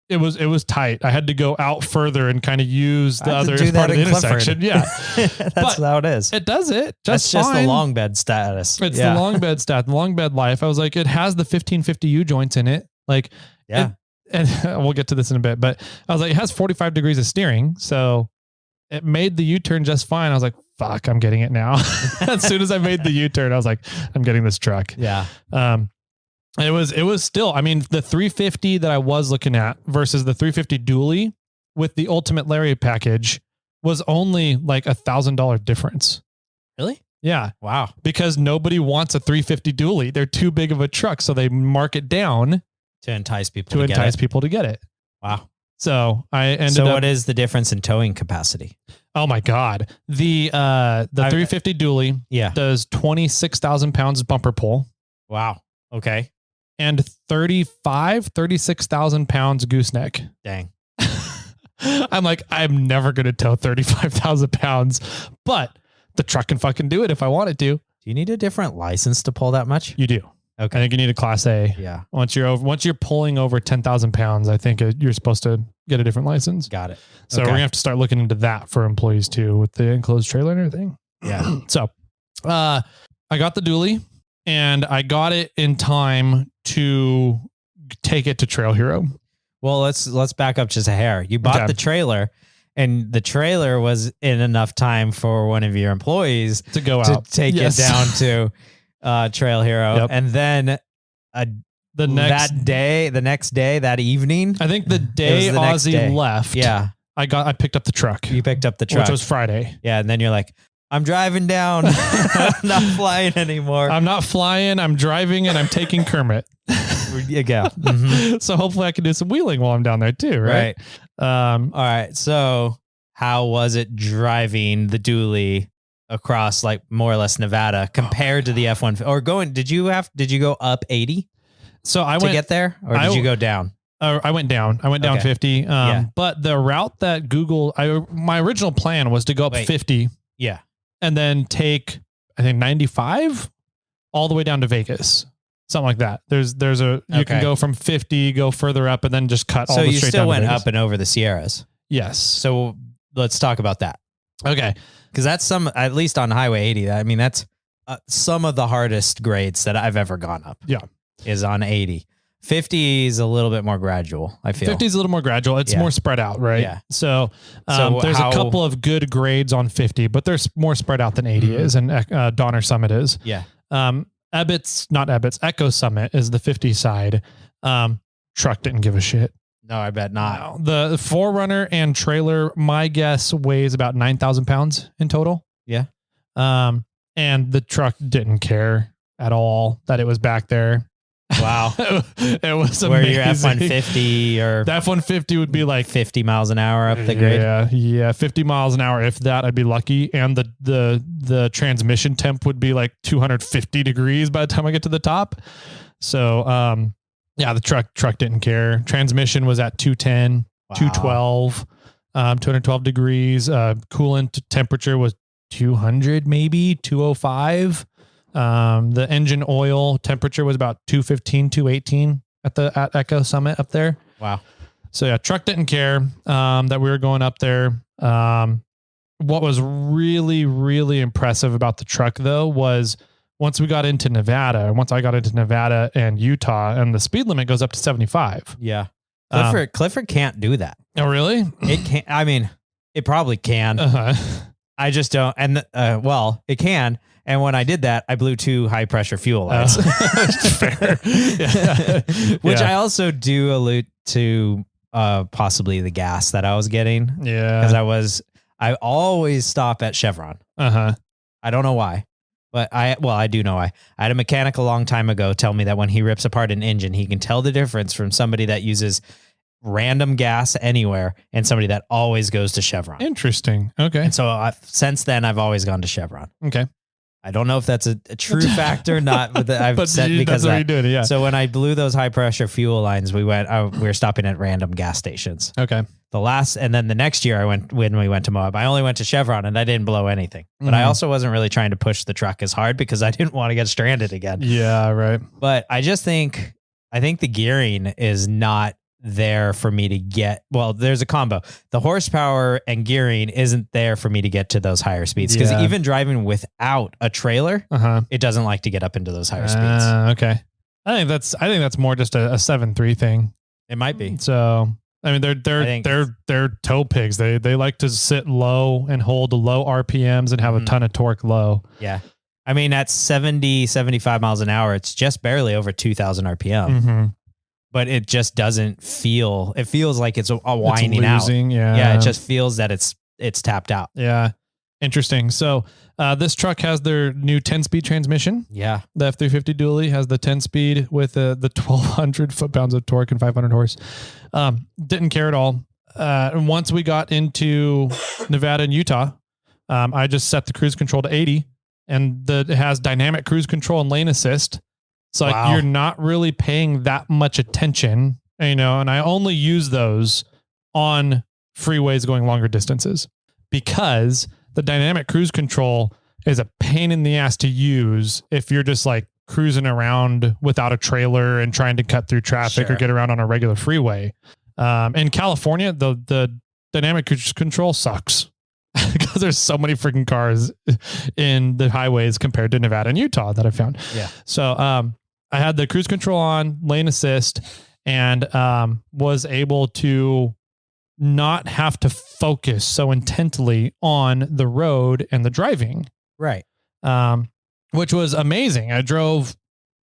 it was tight. I had to go out further and kind of use the other part of the intersection. Yeah. That's how it is. It does it. That's just the long bed status. It's the long bed the long bed life. I was like, it has the 1550 U joints in it. Like, and we'll get to this in a bit, but I was like, it has 45 degrees of steering. So it made the U-turn just fine. I was like, fuck, I'm getting it now. As soon as I made the U-turn, I was like, I'm getting this truck. Yeah. It was still, I mean, the 350 that I was looking at versus the 350 dually with the Ultimate Lariat package was only like $1,000 difference. Really? Yeah. Wow. Because nobody wants a 350 dually. They're too big of a truck. So they mark it down to entice people to get it. Wow. So I ended So up, what is the difference in towing capacity? oh my God. The 350 dually does 26,000 pounds bumper pull. Wow. Okay. And 36,000 pounds gooseneck. Dang. I'm like, I'm never going to tow 35,000 pounds, but the truck can fucking do it if I wanted to. Do you need a different license to pull that much? You do. Okay. I think you need a Class A. Yeah. Once you're pulling over 10,000 pounds, I think you're supposed to get a different license. Got it. So we're going to have to start looking into that for employees too, with the enclosed trailer and everything. Yeah. So, I got the dually and I got it in time to take it to Trail Hero. Well, let's back up just a hair. You bought the trailer, and the trailer was in enough time for one of your employees to go out to take it down to Trail Hero, and then the next day, that evening, I think the day Ozzy left, I picked up the truck. You picked up the truck, which was Friday. Yeah, and then you're like, I'm driving down. I'm not flying anymore. I'm not flying. I'm driving and I'm taking Kermit. Yeah. Mm-hmm. So hopefully I can do some wheeling while I'm down there too. Right. All right. So how was it driving the dually across like more or less Nevada compared to the F-150 or going, did you go up 80? So I went to get there or did you go down? I went down. I went down 50. But the route that my original plan was to go up 50. Yeah. And then take, I think 95 all the way down to Vegas. Something like that. You can go from 50, go further up and then just cut all the straight down. So you still went up and over the Sierras. Yes. So let's talk about that. Okay. Because that's at least on Highway 80, I mean, that's some of the hardest grades that I've ever gone up. Yeah. Is on 80. 50 is a little bit more gradual, I feel. 50 is a little more gradual. It's more spread out, right? Yeah. So there's a couple of good grades on 50, but there's more spread out than 80 is, and Donner Summit is. Yeah. Echo Summit is the 50 side. Truck didn't give a shit. No, I bet not. No. The 4Runner and trailer, my guess, weighs about 9,000 pounds in total. Yeah. And the truck didn't care at all that it was back there. Wow. It was amazing. Where your F-150 or... The F-150 would be like 50 miles an hour up the grade. Yeah. 50 miles an hour. If that, I'd be lucky. And the transmission temp would be like 250 degrees by the time I get to the top. So, the truck didn't care. Transmission was at 210, 212, 212 degrees. Coolant temperature was 200, maybe 205. The engine oil temperature was about 215, 218 at Echo Summit up there. Wow. So yeah, truck didn't care, that we were going up there. What was really, really impressive about the truck though, was once I got into Nevada and Utah, and the speed limit goes up to 75. Yeah. Clifford can't do that. Oh, really? It can't. I mean, it probably can. I just don't. And it can. And when I did that, I blew 2 high pressure fuel lines. Fair. Which I also do allude to possibly the gas that I was getting. Yeah. Because I always stop at Chevron. I don't know why. But I do know why. I had a mechanic a long time ago tell me that when he rips apart an engine, he can tell the difference from somebody that uses random gas anywhere and somebody that always goes to Chevron. Interesting. Okay. And so since then, I've always gone to Chevron. Okay. I don't know if that's a true fact or not, but I've said because that's what you're doing, yeah. So when I blew those high pressure fuel lines, we were stopping at random gas stations. Okay. And then the next year when we went to Moab, I only went to Chevron and I didn't blow anything, but I also wasn't really trying to push the truck as hard because I didn't want to get stranded again. Yeah. Right. But I think the gearing is not there for me to get. Well, there's a combo. The horsepower and gearing isn't there for me to get to those higher speeds because even driving without a trailer, it doesn't like to get up into those higher speeds. Okay. I think that's more just a 7.3 thing. It might be. So, I mean, they're tow pigs. They like to sit low and hold low RPMs and have a ton of torque low. Yeah. I mean, at 70, 75 miles an hour, it's just barely over 2,000 RPM. But it just doesn't feel. It feels like it's a winding out. Yeah, it just feels that it's tapped out. Yeah, interesting. So this truck has their new 10-speed transmission. Yeah, the F350 dually has the 10-speed with the 1,200 foot-pounds of torque and 500 horse. Didn't care at all. And once we got into Nevada and Utah, I just set the cruise control to 80, and it has dynamic cruise control and lane assist. So like you're not really paying that much attention, and I only use those on freeways going longer distances because the dynamic cruise control is a pain in the ass to use if you're just like cruising around without a trailer and trying to cut through traffic or get around on a regular freeway. In California, the dynamic cruise control sucks because there's so many freaking cars in the highways compared to Nevada and Utah that I found. Yeah. So, I had the cruise control on, lane assist, and was able to not have to focus so intently on the road and the driving. Right. Which was amazing. I drove,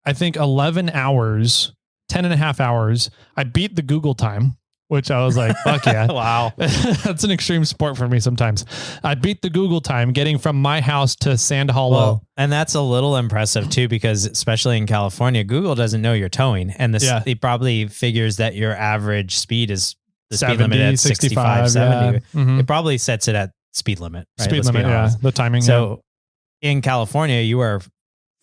I think 11 hours, 10 and a half hours. I beat the Google time, which I was like, fuck yeah. Wow. That's an extreme sport for me sometimes. I beat the Google time getting from my house to San Hallow. Well, and that's a little impressive too, because especially in California, Google doesn't know you're towing. And it probably figures that your average speed is the 70, speed limit at 65, 70. Yeah. It probably sets it at speed limit. Right? Speed limit, yeah. The timing. So in California, you are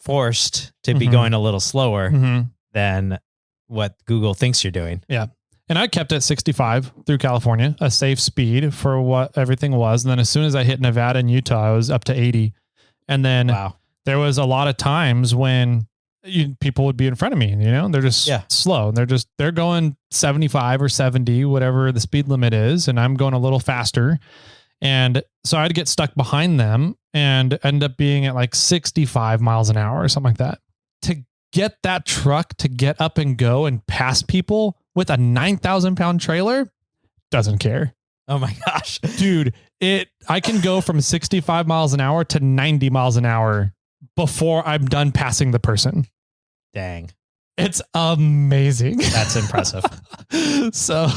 forced to be going a little slower than what Google thinks you're doing. Yeah. And I kept it 65 through California, a safe speed for what everything was. And then as soon as I hit Nevada and Utah, I was up to 80. And then there was a lot of times when people would be in front of me, and they're just slow. And they're going 75 or 70, whatever the speed limit is. And I'm going a little faster. And so I'd get stuck behind them and end up being at like 65 miles an hour or something like that. To get that truck to get up and go and pass people with a 9,000 pound trailer, doesn't care. Oh my gosh, dude. I can go from 65 miles an hour to 90 miles an hour before I'm done passing the person. Dang. It's amazing. That's impressive. So,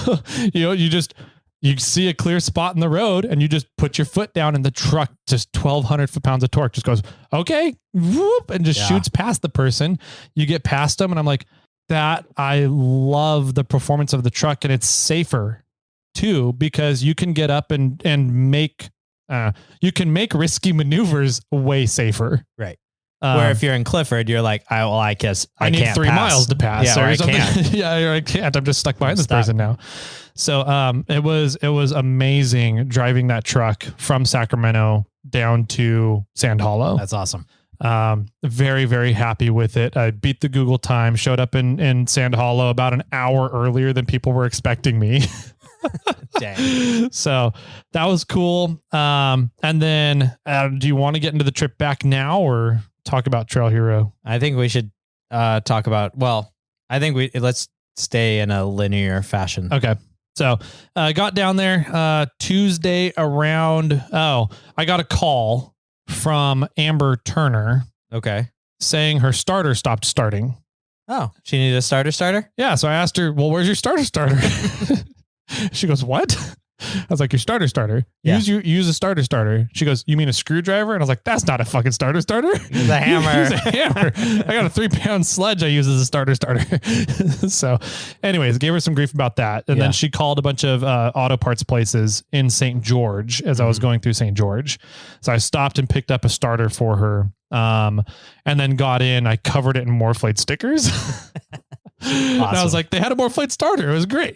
you see a clear spot in the road and you just put your foot down and the truck, just 1,200 foot-pounds of torque, just goes, okay, whoop, and just shoots past the person. You get past them and I'm like, that I love the performance of the truck, and it's safer too, because you can get up and make risky maneuvers way safer. Right. Where if you're in Clifford, you're like, I guess I need can't 3 miles to pass. Yeah, or I can't. Yeah, or I can't. I'm just stuck behind this person now. So it was amazing driving that truck from Sacramento down to San Hallow. That's awesome. Very, very happy with it. I beat the Google time, showed up in San Hallow about an hour earlier than people were expecting me. Dang. So that was cool. And then do you want to get into the trip back now or talk about Trail Hero? I think we should talk about, let's stay in a linear fashion. Okay. So I got down there Tuesday around, I got a call from Amber Turner. Okay. Saying her starter stopped starting. Oh, she needed a starter? Yeah. So I asked her, well, where's your starter? She goes, what? I was like, your starter. Yeah. Use a starter. She goes, you mean a screwdriver? And I was like, that's not a fucking starter. Use a hammer. Use a hammer. I got a 3-pound sledge I use as a starter. So anyways, gave her some grief about that. And then she called a bunch of auto parts places in St. George as I was going through St. George. So I stopped and picked up a starter for her. And then got in, I covered it in Morphlate stickers. Awesome. And I was like, they had a Morphlate starter. It was great.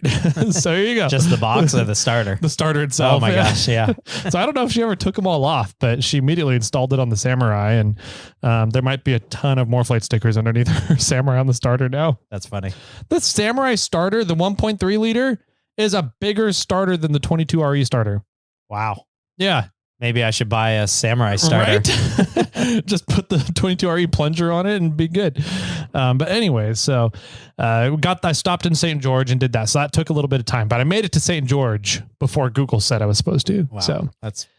So here you go. Just the box or the starter? The starter itself. Oh my gosh. Yeah. So I don't know if she ever took them all off, but she immediately installed it on the Samurai, and there might be a ton of Morphlate stickers underneath her Samurai on the starter now. That's funny. The Samurai starter, the 1.3 liter, is a bigger starter than the 22 RE starter. Wow. Yeah. Maybe I should buy a Samurai starter. Right? Just put the 22 RE plunger on it and be good. But anyway, so I stopped in St. George and did that. So that took a little bit of time, but I made it to St. George before Google said I was supposed to. Wow. So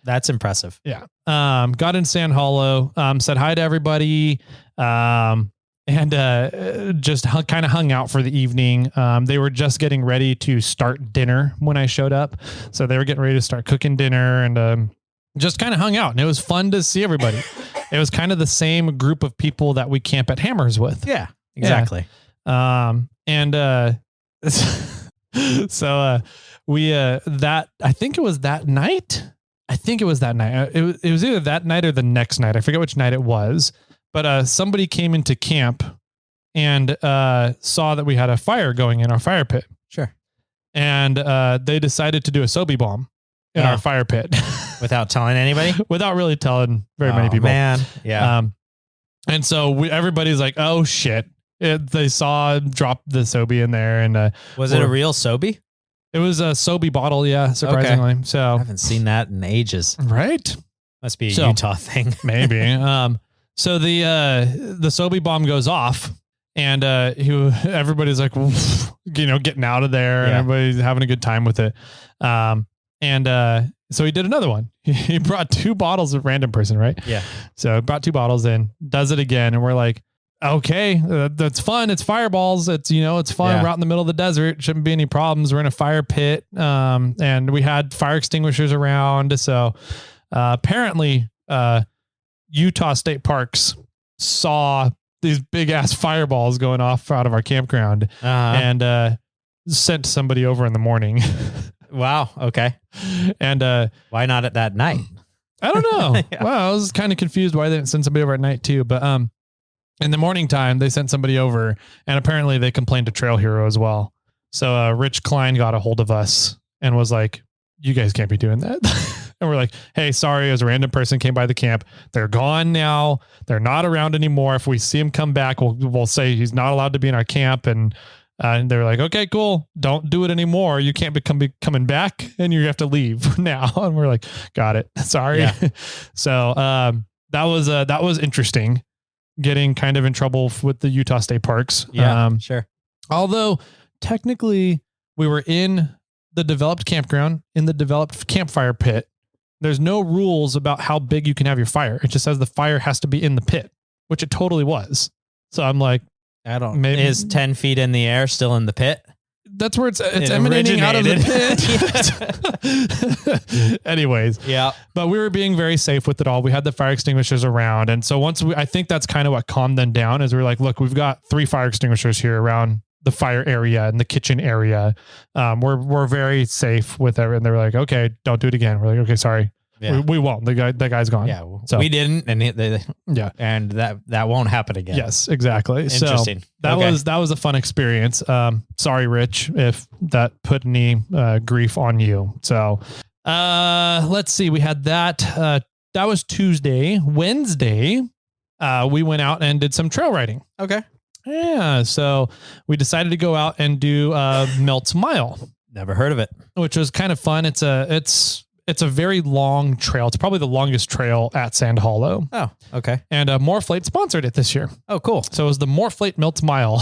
that's impressive. Yeah. Got in San Hallow, said hi to everybody. And just kind of hung out for the evening. They were just getting ready to start dinner when I showed up. So they were getting ready to start cooking dinner, and just kind of hung out, and it was fun to see everybody. It was kind of the same group of people that we camp at Hammers with. Yeah, exactly. Yeah. So we I think it was that night. It was either that night or the next night. I forget which night it was, but somebody came into camp and saw that we had a fire going in our fire pit. Sure. And they decided to do a Sobe bomb in our fire pit. Without telling anybody? Without really telling very many people. Man. Yeah. And so everybody's like, oh shit. They saw drop the Sobe in there. And was it a real Sobe? It was a Sobe bottle. Yeah. Surprisingly. Okay. So I haven't seen that in ages. Right. Must be a Utah thing. Maybe. So the Sobe bomb goes off, and everybody's like, getting out of there, and everybody's having a good time with it. So he did another one. He brought 2 bottles of random person, right? Yeah. So brought 2 bottles in, does it again. And we're like, okay, that's fun. It's fireballs. It's, it's fun. Yeah. We're out in the middle of the desert. Shouldn't be any problems. We're in a fire pit. And we had fire extinguishers around. So, apparently, Utah State Parks saw these big ass fireballs going off out of our campground, and, sent somebody over in the morning. Wow. Okay. And why not at that night? I don't know. Yeah. Well, I was kind of confused why they didn't send somebody over at night too. But in the morning time, they sent somebody over, and apparently they complained to Trail Hero as well. So Rich Klein got a hold of us and was like, "You guys can't be doing that." And we're like, "Hey, sorry, as a random person came by the camp. They're gone now. They're not around anymore. If we see him come back, we'll say he's not allowed to be in our camp." And they're like, "Okay, cool. Don't do it anymore. You can't be coming back, and you have to leave now." And we're like, "Got it. Sorry." Yeah. So that was interesting, getting kind of in trouble with the Utah State Parks. Yeah, sure. Although technically we were in the developed campground, in the developed campfire pit. There's no rules about how big you can have your fire. It just says the fire has to be in the pit, which it totally was. So I'm like, maybe is 10 feet in the air still in the pit? That's where it's emanating out of the pit. Anyways. Yeah. But we were being very safe with it all. We had the fire extinguishers around. And so I think that's kind of what calmed them down, is we were like, look, we've got 3 fire extinguishers here around the fire area and the kitchen area. We're very safe with it. And they were like, okay, don't do it again. We're like, okay, sorry. Yeah. We won't. That guy's gone. Yeah, so we didn't, and and that won't happen again. Yes, exactly. Interesting. So that was a fun experience. Sorry, Rich, if that put any grief on you. So, let's see. We had that. That was Tuesday. Wednesday, we went out and did some trail riding. Okay. Yeah. So we decided to go out and do Melt's Mile. Never heard of it. Which was kind of fun. It's a very long trail. It's probably the longest trail at San Hallow. Oh, okay. And Morphlate sponsored it this year. Oh, cool. So it was the Morphlate Melt's Mile.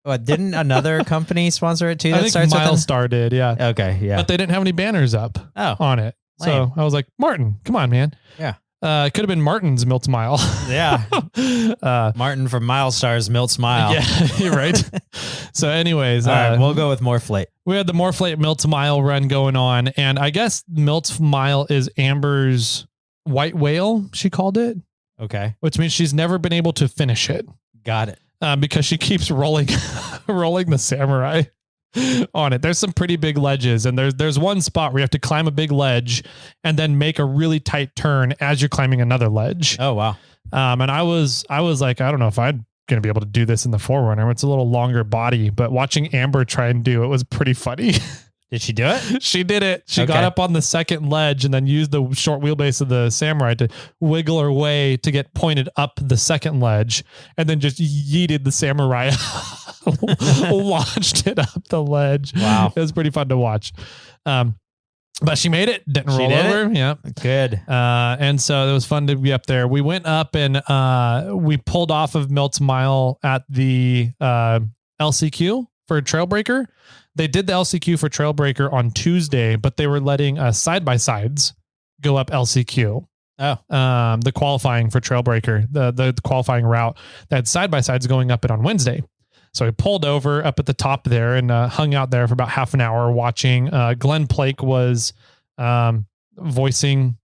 Didn't another company sponsor it too? I think Milestar did, yeah. Okay, yeah. But they didn't have any banners up on it. Lame. So I was like, Martin, come on, man. Yeah. It could have been Martin's Melt's Mile. Yeah. Martin from Milestar's Melt's Mile. Yeah, you're right. So anyways. All right, we'll go with Morphlate. We had the Morphlate Melt's Mile run going on. And I guess Melt's Mile is Amber's white whale, she called it. Okay. Which means she's never been able to finish it. Got it. Because she keeps rolling the Samurai. on it. There's some pretty big ledges, and there's one spot where you have to climb a big ledge and then make a really tight turn as you're climbing another ledge. Oh, wow. And I was like, I don't know if I'm going to be able to do this in the Forerunner. It's a little longer body, but watching Amber try and do it was pretty funny. Did she do it? She did it. She got up on the second ledge and then used the short wheelbase of the Samurai to wiggle her way to get pointed up the second ledge, and then just yeeted the Samurai, launched it up the ledge. Wow. It was pretty fun to watch. But she made it. Didn't roll over. Yeah. Good. And so it was fun to be up there. We went up and we pulled off of Milt's Mile at the LCQ for Trailbreaker. They did the LCQ for Trailbreaker on Tuesday, but they were letting side-by-sides go up LCQ. Oh. The qualifying for Trailbreaker, the qualifying route, that had side-by-sides going up it on Wednesday. So I pulled over up at the top there and hung out there for about half an hour watching. Glenn Plake was voicing,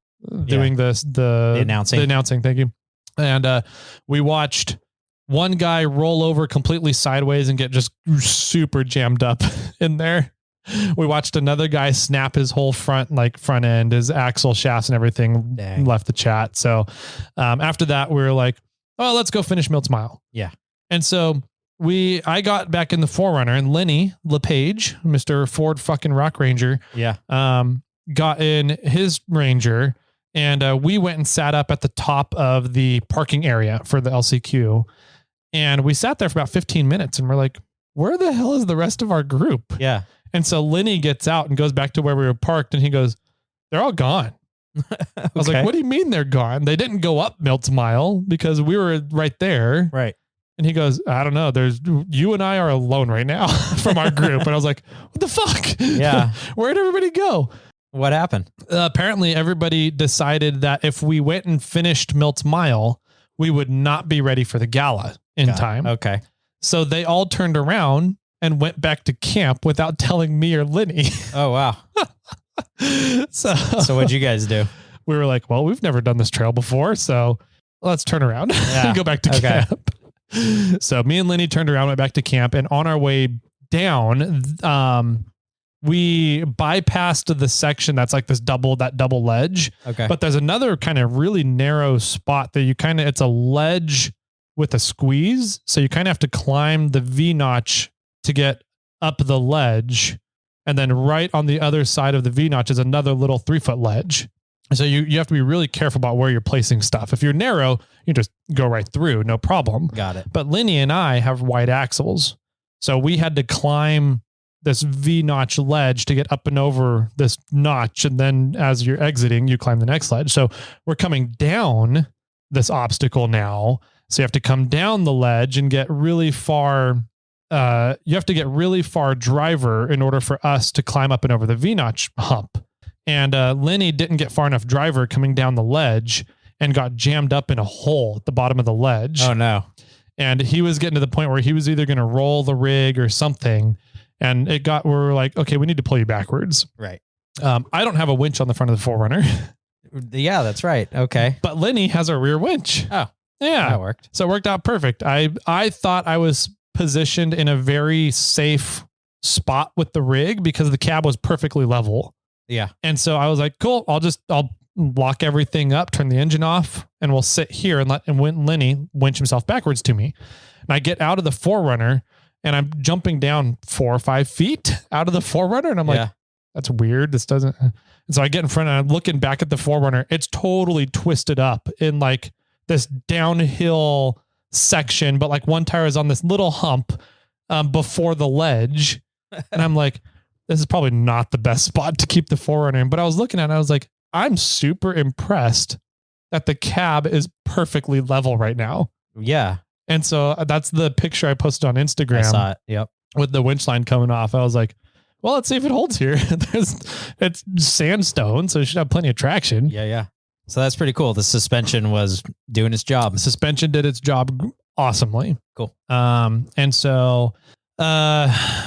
doing the announcing. The announcing. Thank you. And we watched one guy roll over completely sideways and get just super jammed up in there. We watched another guy snap his whole front end, his axle shafts and everything. Dang. Left the chat. So after that, we were like, oh, let's go finish Milt's Mile. Yeah. And so I got back in the Forerunner, and Lenny LePage, Mr. Ford fucking Rock Ranger, got in his Ranger, and we went and sat up at the top of the parking area for the LCQ. And we sat there for about 15 minutes and we're like, where the hell is the rest of our group? Yeah. And so Lenny gets out and goes back to where we were parked, and he goes, they're all gone. I was like, what do you mean they're gone? They didn't go up Milt's Mile because we were right there. Right. And he goes, I don't know. You and I are alone right now from our group. And I was like, what the fuck? Yeah. Where'd everybody go? What happened? Apparently everybody decided that if we went and finished Milt's Mile, we would not be ready for the gala in time. Okay. So they all turned around and went back to camp without telling me or Lenny. Oh, wow. So what'd you guys do? We were like, well, we've never done this trail before, so let's turn around and go back to camp. So me and Lenny turned around, went back to camp, and on our way down, we bypassed the section that's like that double ledge. Okay. But there's another kind of really narrow spot that it's a ledge with a squeeze. So you kind of have to climb the V-notch to get up the ledge. And then right on the other side of the V-notch is another little 3-foot ledge. So you have to be really careful about where you're placing stuff. If you're narrow, you just go right through, no problem. Got it. But Lenny and I have wide axles. So we had to climb this V-notch ledge to get up and over this notch. And then as you're exiting, you climb the next ledge. So we're coming down this obstacle now. So you have to come down the ledge and get really far. You have to get really far driver in order for us to climb up and over the V-notch hump. And Lenny didn't get far enough driver coming down the ledge and got jammed up in a hole at the bottom of the ledge. Oh, no. And he was getting to the point where he was either going to roll the rig or something. And we were like, okay, we need to pull you backwards. Right. I don't have a winch on the front of the Forerunner. Yeah, that's right. Okay. But Lenny has a rear winch. Oh, yeah. That worked. So it worked out perfect. I thought I was positioned in a very safe spot with the rig because the cab was perfectly level. Yeah. And so I was like, cool, I'll lock everything up, turn the engine off, and we'll sit here and let Lenny winch himself backwards to me. And I get out of the Forerunner and I'm jumping down 4 or 5 feet out of the Forerunner. And I'm like, that's weird. This doesn't. And so I get in front and I'm looking back at the Forerunner. It's totally twisted up in like this downhill section, but like one tire is on this little hump before the ledge. And I'm like, this is probably not the best spot to keep the Forerunner in. But I was looking at it, I was like, I'm super impressed that the cab is perfectly level right now. Yeah. And so that's the picture I posted on Instagram. I saw it. Yep. With the winch line coming off. I was like, well, let's see if it holds here. It's sandstone, so it should have plenty of traction. Yeah, yeah. So that's pretty cool. The suspension was doing its job. The suspension did its job awesomely. Cool. And so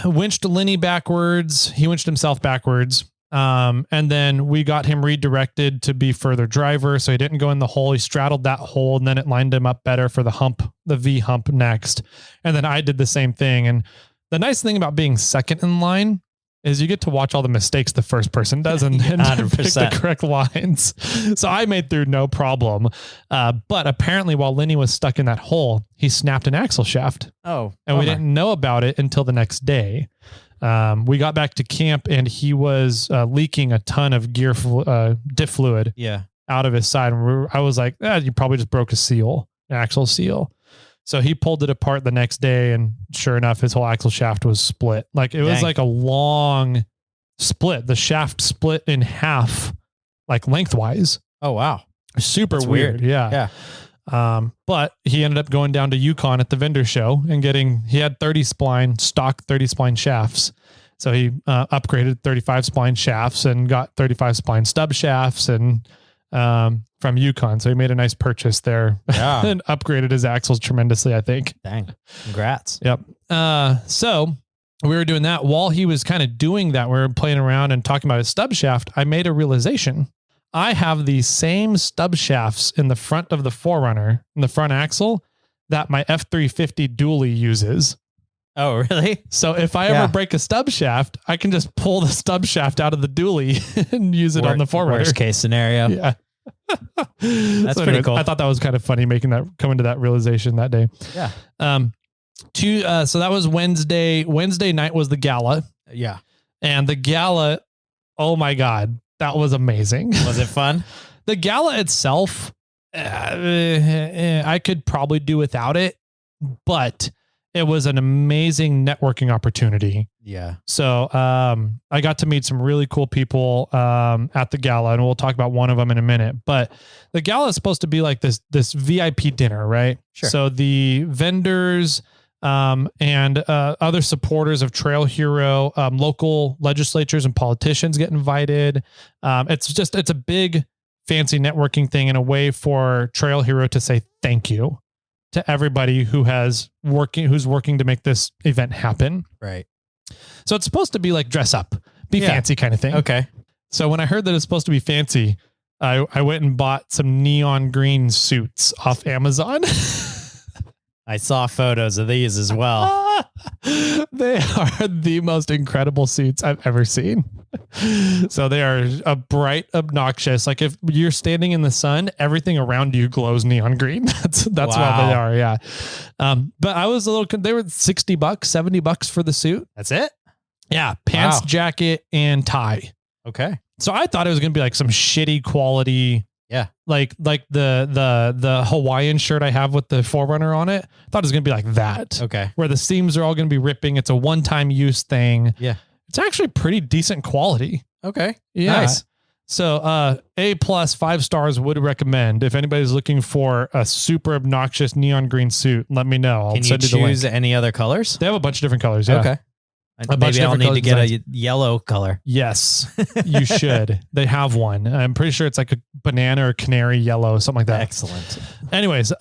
winched Lenny backwards. He winched himself backwards. And then we got him redirected to be further driver. So he didn't go in the hole. He straddled that hole and then it lined him up better for the hump, the V hump next. And then I did the same thing. And The nice thing about being second in line is you get to watch all the mistakes the first person does and pick the correct lines. So I made through no problem. But apparently while Lenny was stuck in that hole, he snapped an axle shaft. Oh. And we didn't know about it until the next day. We got back to camp and he was leaking a ton of diff fluid out of his side. And I was like, you probably just broke an axle seal. So he pulled it apart the next day, and sure enough, his whole axle shaft was split. Like it was like a long split. The shaft split in half, like lengthwise. Oh, wow. Super weird. Yeah. But he ended up going down to Yukon at the vendor show and he had 30 stock 30 spline shafts. So he upgraded 35 spline shafts and got 35 spline stub shafts and from Yukon. So he made a nice purchase there and upgraded his axles tremendously, I think. Dang. Congrats. Yep. So we were doing that while he was kind of doing that. We were playing around and talking about his stub shaft. I made a realization. I have the same stub shafts in the front of the 4Runner, in the front axle, that my F350 dually uses. Oh, really? So if I ever break a stub shaft, I can just pull the stub shaft out of the dually and use it on the 4Runner. Worst case scenario. Yeah. That's pretty cool. I thought that was kind of funny coming to that realization that day. Yeah. So that was Wednesday. Wednesday night was the gala. Yeah. And the gala, oh my God, that was amazing. Was it fun? The gala itself, I could probably do without it, but it was an amazing networking opportunity. Yeah. So I got to meet some really cool people at the gala, and we'll talk about one of them in a minute. But the gala is supposed to be like this VIP dinner, right? Sure. So the vendors and other supporters of Trail Hero, local legislatures and politicians get invited. It's a big fancy networking thing and a way for Trail Hero to say thank you to everybody who's working to make this event happen. Right. So it's supposed to be like dress up, be fancy kind of thing. Okay. So when I heard that it's supposed to be fancy, I went and bought some neon green suits off Amazon. I saw photos of these as well. They are the most incredible suits I've ever seen. So they are a bright, obnoxious. Like if you're standing in the sun, everything around you glows neon green. That's what they are. Yeah. But I was they were $60, $70 for the suit. That's it. Yeah. Pants, jacket, and tie. Okay. So I thought it was going to be like some shitty quality. Yeah. Like the Hawaiian shirt I have with the 4Runner on it. I thought it was going to be like that. Okay. Where the seams are all going to be ripping. It's a one-time use thing. Yeah. It's actually pretty decent quality. Okay. Yeah. Nice. So, A+, 5 stars would recommend. If anybody's looking for a super obnoxious neon green suit, let me know. Can you choose any other colors? They have a bunch of different colors. Yeah. Okay. Maybe I'll need to get a yellow color. Yes, you should. They have one. I'm pretty sure it's like a banana or canary yellow, something like that. Excellent. Anyways,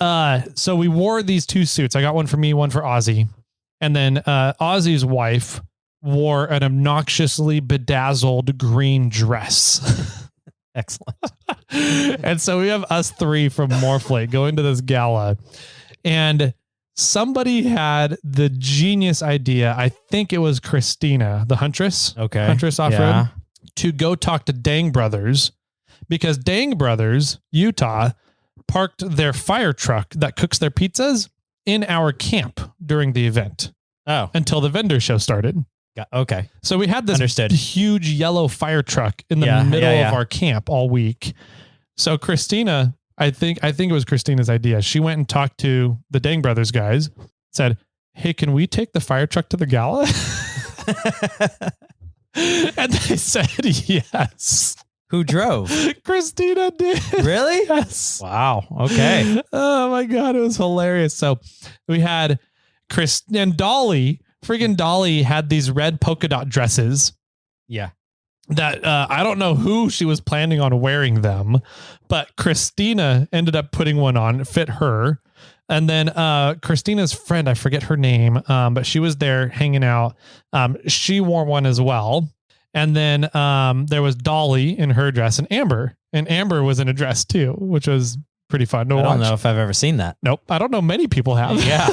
so we wore these 2 suits. I got one for me, one for Ozzy. And then Ozzy's wife wore an obnoxiously bedazzled green dress. Excellent. And so we have us 3 from Morphlate going to this gala. And somebody had the genius idea. I think it was Christina, the Huntress. Okay. Huntress Offroad, to go talk to Dang Brothers, because Dang Brothers, Utah, parked their fire truck that cooks their pizzas in our camp during the event. Oh. Until the vendor show started. Okay. So we had this huge yellow fire truck in the middle of our camp all week. So Christina, I think it was Christina's idea. She went and talked to the Dang Brothers guys, said, "Hey, can we take the fire truck to the gala?" And they said yes. Who drove? Christina did. Really? Yes. Wow. Okay. Oh my God. It was hilarious. So we had Chris and Dolly. Friggin' Dolly had these red polka dot dresses. Yeah. That I don't know who she was planning on wearing them, but Christina ended up putting one on. It fit her. And then Christina's friend, I forget her name, but she was there hanging out. She wore one as well. And then there was Dolly in her dress and Amber was in a dress too, which was pretty fun to watch. I don't know if I've ever seen that. Nope. I don't know many people have. Yeah.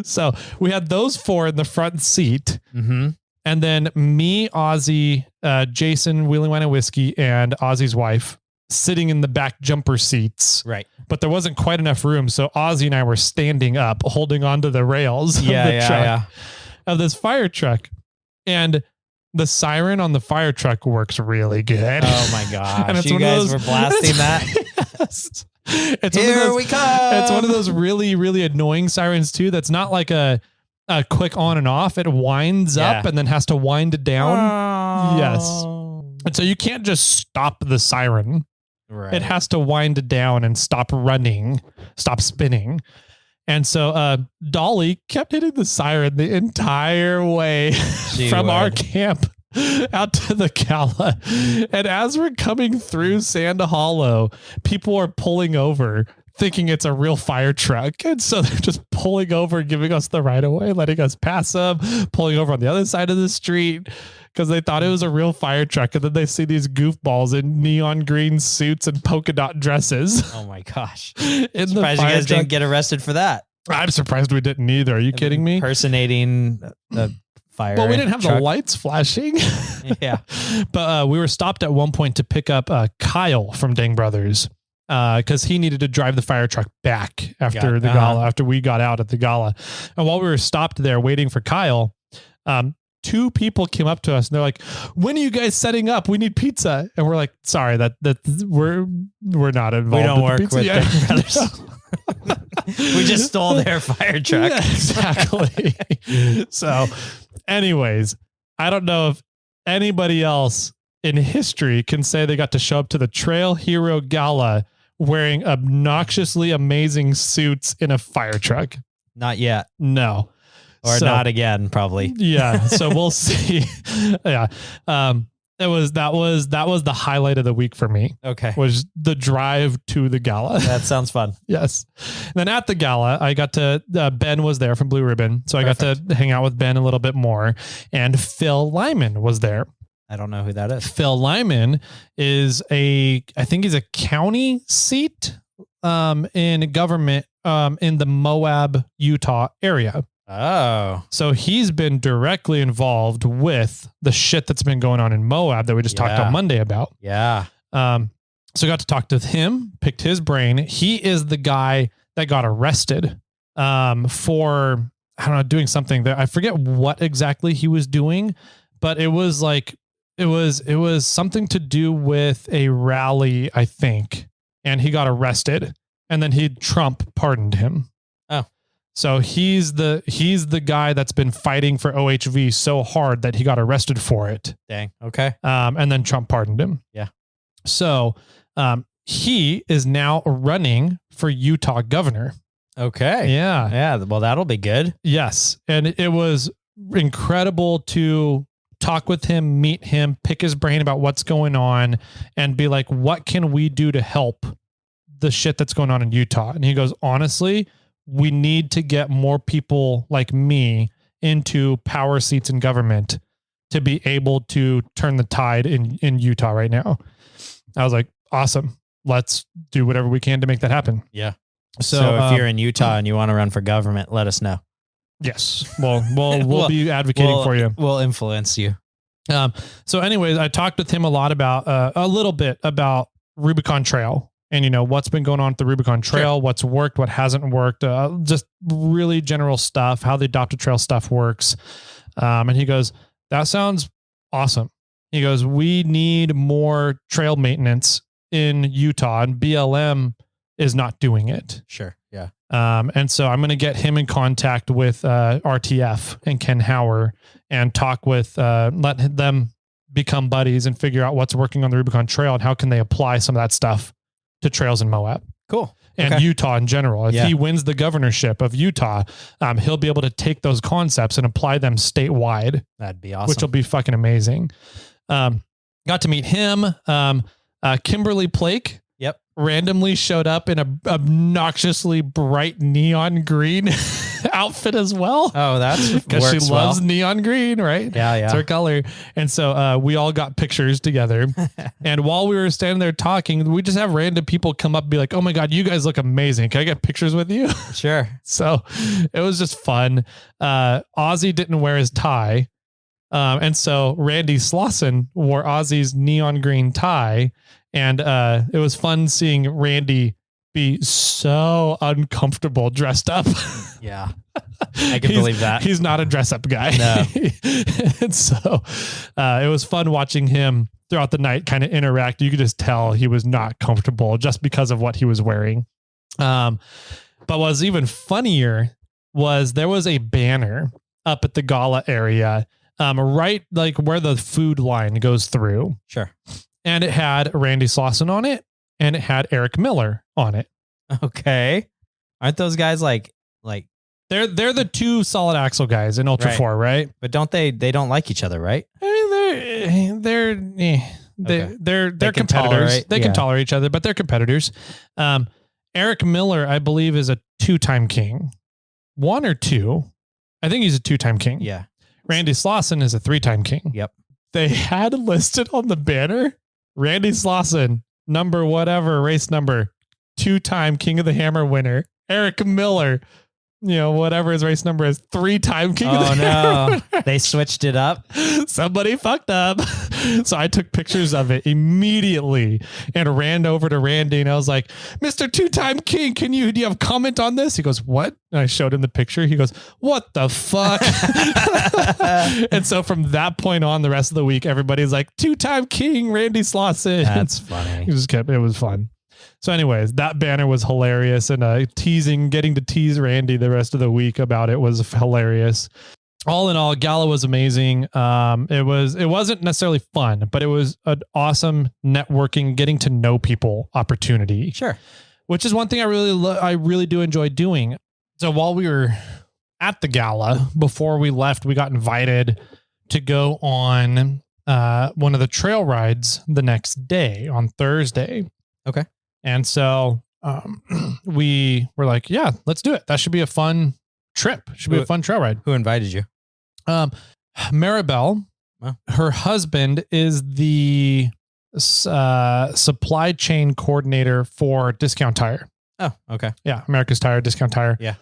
So we had those 4 in the front seat. Mm-hmm. And then me, Ozzy, Jason, Wheeling Wine and Whiskey, and Ozzy's wife sitting in the back jumper seats. Right. But there wasn't quite enough room. So Ozzy and I were standing up, holding onto the rails of the truck, of this fire truck. And the siren on the fire truck works really good. Oh my gosh. And it's you guys were blasting that? Yes. Here we come. It's one of those really, really annoying sirens too. That's not like a quick on and off. It winds up and then has to wind it down. Oh. Yes. And so you can't just stop the siren. Right. It has to wind it down and stop running, stop spinning. And so Dolly kept hitting the siren the entire way from our camp out to the gala. And as we're coming through San Hallow, people are pulling over thinking it's a real fire truck. And so they're just pulling over, giving us the right of way, letting us pass them, pulling over on the other side of the street because they thought it was a real fire truck. And then they see these goofballs in neon green suits and polka dot dresses. Oh my gosh. In surprised you guys didn't get arrested for that. I'm surprised we didn't either. Are you kidding me? Impersonating the fire. Well, we didn't have the lights flashing. Yeah. But we were stopped at one point to pick up Kyle from Dang Brothers because he needed to drive the fire truck back after the gala, after we got out at the gala. And while we were stopped there waiting for Kyle, 2 people came up to us and they're like, "When are you guys setting up? We need pizza." And we're like, "Sorry, that we're not involved. We don't work with Dang Brothers." We just stole their fire truck. Yeah, exactly. So anyways, I don't know if anybody else in history can say they got to show up to the Trail Hero Gala wearing obnoxiously amazing suits in a fire truck. Not yet. No. Or not again, probably. Yeah. So we'll see. Yeah. That was the highlight of the week for me. Okay. Was the drive to the gala. That sounds fun. Yes. And then at the gala, I got to, Ben was there from Blue Ribbon. So I got to hang out with Ben a little bit more. And Phil Lyman was there. I don't know who that is. Phil Lyman is I think he's a county seat in government in the Moab, Utah area. Oh. So he's been directly involved with the shit that's been going on in Moab that we just talked on Monday about. Yeah. So I got to talk to him, picked his brain. He is the guy that got arrested for, I don't know, doing something that I forget what exactly he was doing, but it was like, it was something to do with a rally, I think. And he got arrested and then Trump pardoned him. Oh. So he's the guy that's been fighting for OHV so hard that he got arrested for it. Dang. Okay. And then Trump pardoned him. Yeah. So he is now running for Utah governor. Okay. Yeah. Yeah. Well, that'll be good. Yes. And it was incredible to talk with him, meet him, pick his brain about what's going on and be like, what can we do to help the shit that's going on in Utah? And he goes, honestly, we need to get more people like me into power seats in government to be able to turn the tide in Utah right now. I was like, awesome. Let's do whatever we can to make that happen. Yeah. So if you're in Utah and you want to run for government, let us know. Yes. Well, we'll be advocating for you. We'll influence you. So anyways, I talked with him a little bit about Rubicon Trail and, what's been going on at the Rubicon Trail, what's worked, what hasn't worked, just really general stuff, how the adopted trail stuff works. And he goes, that sounds awesome. He goes, we need more trail maintenance in Utah and BLM is not doing it. Sure. Yeah. And so I'm going to get him in contact with RTF and Ken Hauer and talk with, let them become buddies and figure out what's working on the Rubicon Trail and how can they apply some of that stuff to trails in Moab. Cool. And Utah in general. If he wins the governorship of Utah, he'll be able to take those concepts and apply them statewide. That'd be awesome. Which will be fucking amazing. Got to meet him. Kimberly Plake. Yep. randomly showed up in a obnoxiously bright neon green outfit as well. Oh, that's because she loves neon green, right? Yeah, yeah. It's her color. And so we all got pictures together. And while we were standing there talking, we just have random people come up and be like, "Oh my God, you guys look amazing. Can I get pictures with you?" Sure. So it was just fun. Ozzy didn't wear his tie. And so Randy Slauson wore Ozzy's neon green tie. And it was fun seeing Randy be so uncomfortable dressed up. Yeah. I can believe that. He's not a dress up guy. No. And so it was fun watching him throughout the night kind of interact. You could just tell he was not comfortable just because of what he was wearing. But what was even funnier was there was a banner up at the gala area, right like where the food line goes through. Sure. And it had Randy Slauson on it, and it had Eric Miller on it. Okay. Aren't those guys like they're the two solid axle guys in Ultra 4, right? But they don't like each other, right? I mean, they're competitors. Tolerate, they can tolerate each other, but they're competitors. Eric Miller, I believe, is a 2-time king. 1 or 2. I think he's a 2-time king. Yeah. Randy Slauson is a 3-time king. Yep. They had listed on the banner Randy Slauson, number whatever, race number, 2-time King of the Hammer winner. Eric Miller, whatever his race number is, 3-time King of the Hammer winner. They switched it up. Somebody fucked up. So I took pictures of it immediately and ran over to Randy and I was like, "Mr. 2-time King, do you have a comment on this?" He goes, "What?" And I showed him the picture. He goes, "What the fuck?" And so from that point on, the rest of the week, everybody's like, 2-time King Randy Slauson. That's funny. It was fun. So anyways, that banner was hilarious, and getting to tease Randy the rest of the week about it was hilarious. All in all, gala was amazing. It wasn't necessarily fun, but it was an awesome networking, getting to know people opportunity. Sure. Which is one thing I really do enjoy doing. So while we were at the gala, before we left, we got invited to go on one of the trail rides the next day on Thursday. Okay. And so we were like, yeah, let's do it. That should be a fun trip. Should be a fun trail ride. Who invited you? Maribel, her husband is the supply chain coordinator for Discount Tire. Oh, okay. Yeah. America's Tire, Discount Tire. Yeah.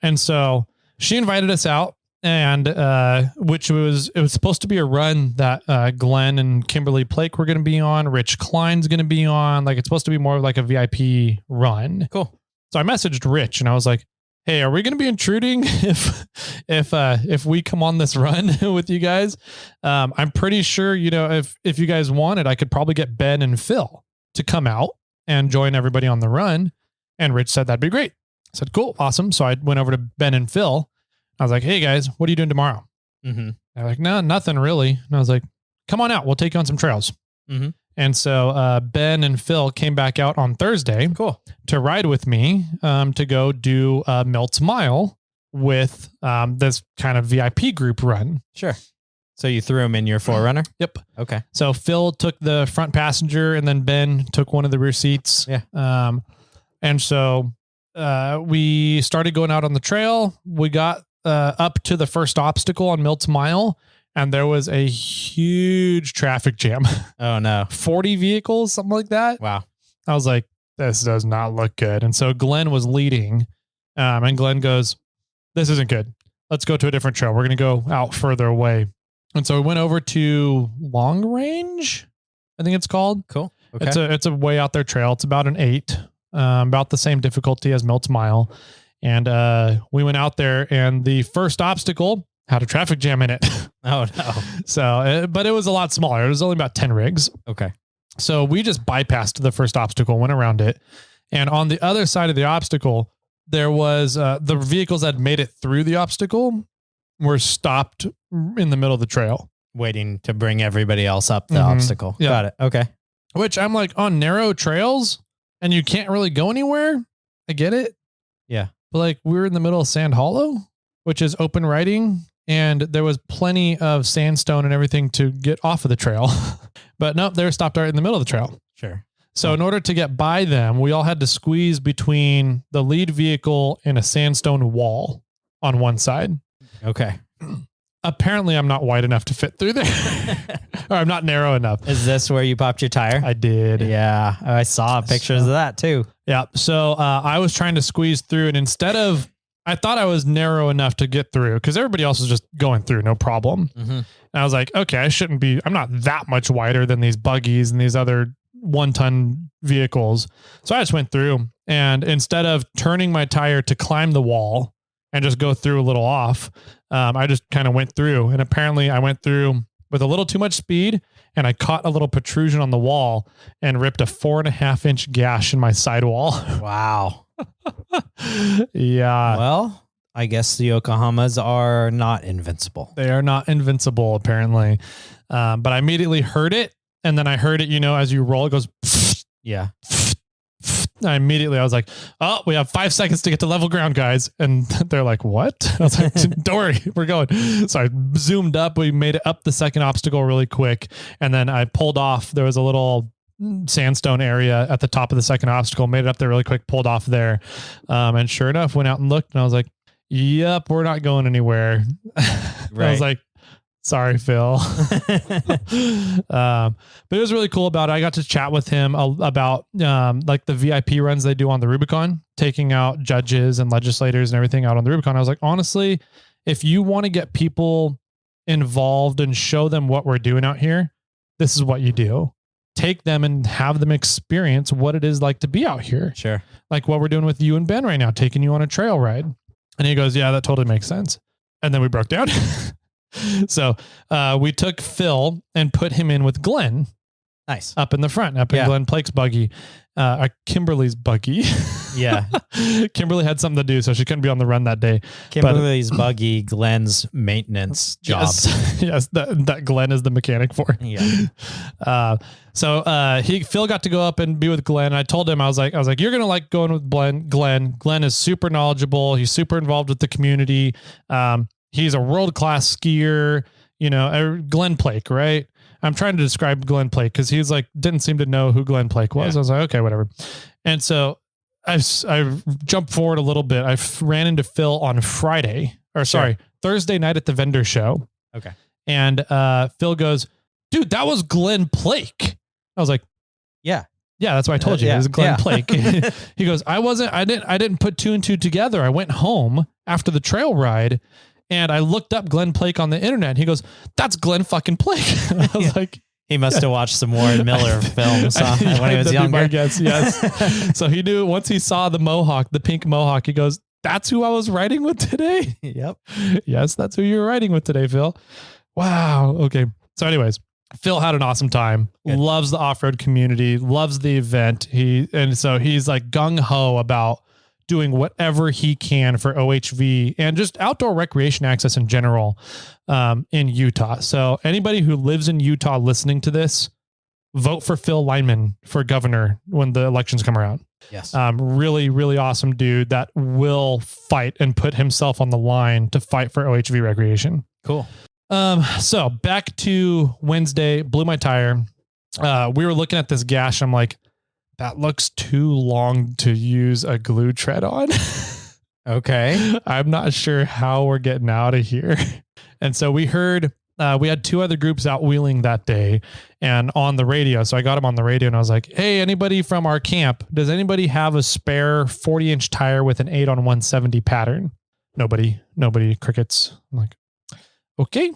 And so she invited us out, and it was supposed to be a run that Glenn and Kimberly Blake were going to be on. Rich Klein's going to be on. Like, it's supposed to be more of like a VIP run. Cool. So I messaged Rich and I was like, "Hey, are we going to be intruding if we come on this run with you guys? I'm pretty sure, if you guys wanted, I could probably get Ben and Phil to come out and join everybody on the run." And Rich said, "That'd be great." I said, "Cool. Awesome." So I went over to Ben and Phil. I was like, "Hey guys, what are you doing tomorrow?" Mm-hmm. They're like, "No, nothing really." And I was like, "Come on out. We'll take you on some trails." Mm-hmm. And so Ben and Phil came back out on Thursday. Cool. To ride with me to go do Milt's Mile with this kind of VIP group run. Sure. So you threw him in your 4Runner? Yep. Okay. So Phil took the front passenger and then Ben took one of the rear seats. Yeah. And so we started going out on the trail. We got up to the first obstacle on Milt's Mile, and there was a huge traffic jam. Oh no. 40 vehicles, something like that. Wow. I was like, this does not look good. And so Glenn was leading, and Glenn goes, "This isn't good. Let's go to a different trail. We're going to go out further away." And so we went over to Long Range, I think it's called. Cool. Okay. It's a way out there trail. It's about an 8, about the same difficulty as Milt's Mile. And we went out there, and the first obstacle had a traffic jam in it. Oh no. So, but it was a lot smaller. It was only about 10 rigs. Okay. So we just bypassed the first obstacle, went around it. And on the other side of the obstacle, there was the vehicles that made it through the obstacle were stopped in the middle of the trail. Waiting to bring everybody else up the obstacle. Yeah. Got it. Okay. Which I'm like, on narrow trails and you can't really go anywhere. I get it. Yeah. But like, we were in the middle of San Hallow, which is open riding. And there was plenty of sandstone and everything to get off of the trail. But nope, they were stopped right in the middle of the trail. Sure. So in order to get by them, we all had to squeeze between the lead vehicle and a sandstone wall on one side. Okay. Apparently I'm not wide enough to fit through there. Or I'm not narrow enough. Is this where you popped your tire? I did. Yeah. I saw pictures of that too. Yeah. So I was trying to squeeze through, and I thought I was narrow enough to get through because everybody else was just going through, no problem. Mm-hmm. And I was like, okay, I'm not that much wider than these buggies and these other 1-ton vehicles. So I just went through, and instead of turning my tire to climb the wall and just go through a little off, I just kind of went through, and apparently I went through with a little too much speed, and I caught a little protrusion on the wall and ripped a 4.5-inch gash in my sidewall. Wow. Yeah. Well, I guess the Yokohamas are not invincible. They are not invincible, apparently. But I immediately heard it, and then I heard it, as you roll, it goes. Yeah. I was like, oh, we have 5 seconds to get to level ground, guys. And they're like, what? I was like, don't worry, we're going. So I zoomed up. We made it up the second obstacle really quick. And then I pulled off. There was a little sandstone area at the top of the second obstacle, made it up there really quick, pulled off there. And sure enough, went out and looked, and I was like, yep, we're not going anywhere. Right. I was like, sorry, Phil. But it was really cool about it. I got to chat with him about like the VIP runs they do on the Rubicon, taking out judges and legislators and everything out on the Rubicon. I was like, honestly, if you want to get people involved and show them what we're doing out here, this is what you do. Take them and have them experience what it is like to be out here. Sure. Like what we're doing with you and Ben right now, taking you on a trail ride. And he goes, yeah, that totally makes sense. And then we broke down. So we took Phil and put him in with Glenn. Nice. Up in the front, up in Glenn Plake's buggy, Kimberly's buggy. Yeah. Kimberly had something to do, so she couldn't be on the run that day. Kimberly's buggy, Glenn's maintenance job. Yes, that Glenn is the mechanic for. Yeah. So Phil got to go up and be with Glenn. I told him, I was like, you're going to like going with Glenn. Glenn is super knowledgeable. He's super involved with the community. He's a world-class skier, Glenn Plake, right? I'm trying to describe Glenn Plake because he's like, didn't seem to know who Glenn Plake was. Yeah. I was like, okay, whatever. And so I jumped forward a little bit. I ran into Phil on Thursday night at the vendor show. Okay. And Phil goes, dude, that was Glenn Plake. I was like, yeah, that's what I told you. It was Glenn Plake. He goes, I didn't put 2 and 2 together. I went home after the trail ride and I looked up Glenn Plake on the internet. He goes, that's Glenn fucking Plake. I was like, he must have watched some Warren Miller films when he was younger. I guess, yes. So he knew once he saw the pink mohawk, he goes, that's who I was riding with today. Yep. Yes, that's who you were riding with today, Phil. Wow. Okay. So anyways, Phil had an awesome time. Good. Loves the off-road community, loves the event. So he's like gung-ho about doing whatever he can for OHV and just outdoor recreation access in general in Utah. So anybody who lives in Utah listening to this, vote for Phil Lineman for governor when the elections come around. Yes. Really, really awesome dude that will fight and put himself on the line to fight for OHV recreation. Cool. So back to Wednesday, blew my tire. We were looking at this gash. I'm like, that looks too long to use a glue tread on. Okay. I'm not sure how we're getting out of here. And so we heard, we had 2 other groups out wheeling that day and on the radio. So I got them on the radio and I was like, hey, anybody from our camp, does anybody have a spare 40-inch tire with an 8 on 170 pattern? Nobody, crickets. I'm like, okay.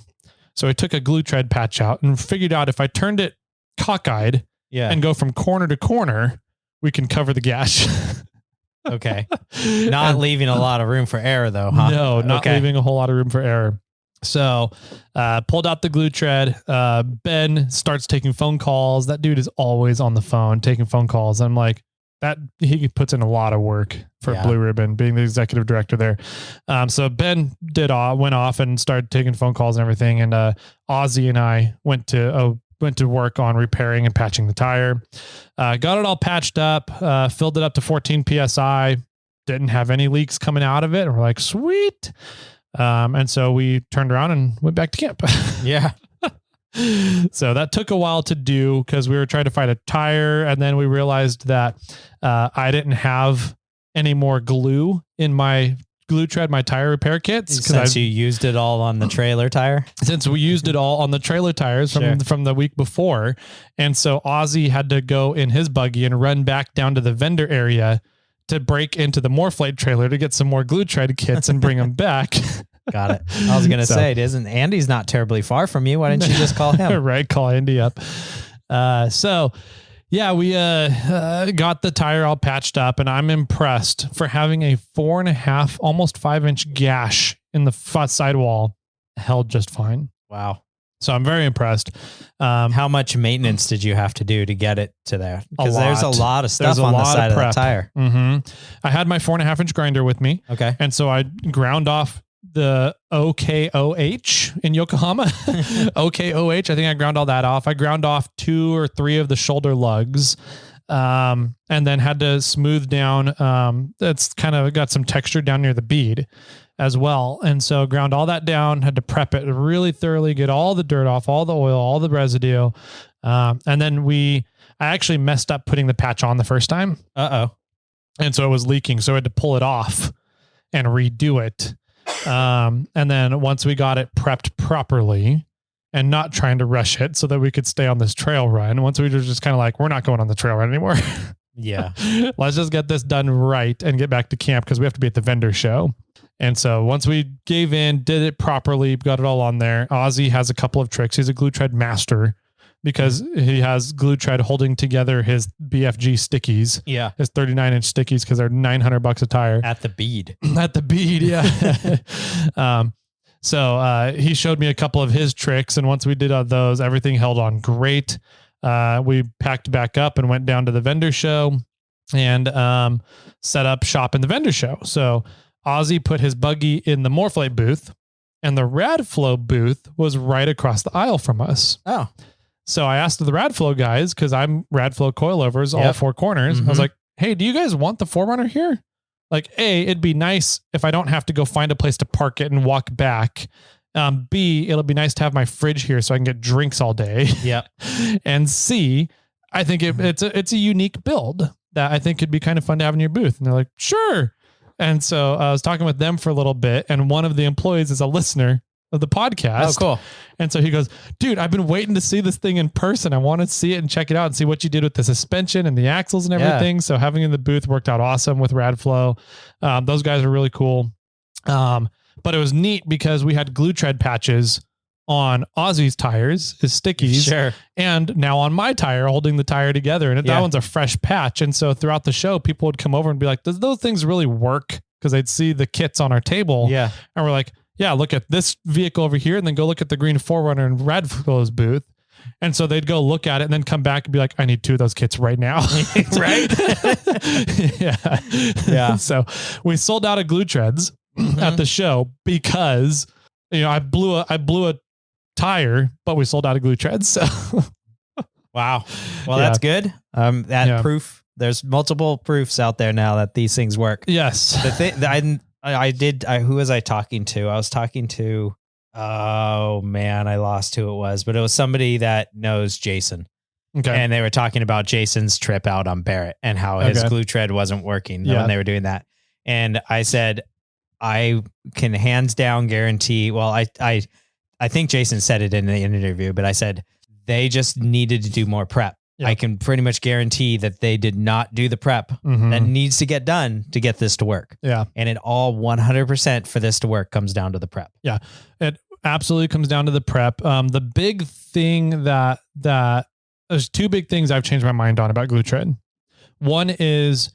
So I took a glue tread patch out and figured out if I turned it cockeyed and go from corner to corner, we can cover the gash. Okay. Not leaving a lot of room for error though, huh? No, not leaving a whole lot of room for error. So pulled out the glue tread. Ben starts taking phone calls. That dude is always on the phone taking phone calls. I'm like, that he puts in a lot of work for Blue Ribbon, being the executive director there. So Ben went off and started taking phone calls and everything. And Ozzy and I went to work on repairing and patching the tire. Got it all patched up, filled it up to 14 PSI, didn't have any leaks coming out of it. And we're like, sweet. And so we turned around and went back to camp. Yeah. So that took a while to do because we were trying to find a tire. And then we realized that I didn't have any more glue in my glue tread, my tire repair kits. Since you used it all on the trailer tire? Since we used it all on the trailer tires from the week before. And so Ozzy had to go in his buggy and run back down to the vendor area to break into the Morphlate trailer to get some more glue tread kits and bring them back. Got it. I was going to say, Andy's not terribly far from you. Why didn't you just call him? Right. Call Andy up. So yeah, we got the tire all patched up, and I'm impressed for having a 4.5, almost 5-inch gash in the sidewall held just fine. Wow. So I'm very impressed. How much maintenance did you have to do to get it to there? Because there's a lot of stuff on the side of the tire. Mm-hmm. I had my 4.5-inch grinder with me. Okay. And so I ground off the OKOH in Yokohama. OKOH. I think I ground all that off. I ground off 2 or 3 of the shoulder lugs. And then had to smooth down. That's kind of got some texture down near the bead as well. And so ground all that down, had to prep it really thoroughly, get all the dirt off, all the oil, all the residue. And then I actually messed up putting the patch on the first time. Uh-oh. And so it was leaking. So I had to pull it off and redo it. And then once we got it prepped properly and not trying to rush it so that we could stay on this trail run, once we were just kind of like, we're not going on the trail run anymore. Yeah. Let's just get this done right and get back to camp because we have to be at the vendor show. And so once we gave in, did it properly, got it all on there. Ozzy has a couple of tricks. He's a glue tread master because he has glue tread holding together his BFG stickies. Yeah. His 39-inch stickies because they're $900 a tire. At the bead. At the bead, yeah. So he showed me a couple of his tricks. And once we did those, everything held on great. We packed back up and went down to the vendor show and set up shop in the vendor show. So Ozzy put his buggy in the Morphlate booth, and the Radflow booth was right across the aisle from us. Oh. So I asked the Radflow guys, because I'm Radflow coilovers, all 4 corners. Mm-hmm. I was like, hey, do you guys want the 4Runner here? Like, A, it'd be nice if I don't have to go find a place to park it and walk back. B, it'll be nice to have my fridge here so I can get drinks all day. Yeah. And C, I think it's a unique build that I think could be kind of fun to have in your booth. And they're like, sure. And so I was talking with them for a little bit, and one of the employees is a listener of the podcast. Oh, cool. And so he goes, dude, I've been waiting to see this thing in person. I want to see it and check it out and see what you did with the suspension and the axles and everything. Yeah. So having it in the booth worked out awesome with Radflow. Those guys are really cool. But it was neat because we had glue tread patches on Ozzy's tires, his stickies, sure, and now on my tire, holding the tire together. And that one's a fresh patch. And so throughout the show, people would come over and be like, does those things really work? Because they'd see the kits on our table. Yeah. And we're like, yeah, look at this vehicle over here, and then go look at the green 4Runner in Radflow's booth. And so they'd go look at it and then come back and be like, I need 2 of those kits right now. Right. Yeah. So we sold out of glue treads at the show because, I blew a tire, but we sold out of glue treads. So wow. Well, that's good. Proof. There's multiple proofs out there now that these things work. Yes. The thing who was I talking to? I was talking to, oh man, I lost who it was, but it was somebody that knows Jason. Okay. And they were talking about Jason's trip out on Barrett and how his glue tread wasn't working when they were doing that. And I said, I can hands down guarantee. Well, I think Jason said it in the interview, but I said they just needed to do more prep. Yep. I can pretty much guarantee that they did not do the prep that needs to get done to get this to work. Yeah. And it all 100% for this to work comes down to the prep. Yeah. It absolutely comes down to the prep. The big thing that there's 2 big things I've changed my mind on about glue tread. One is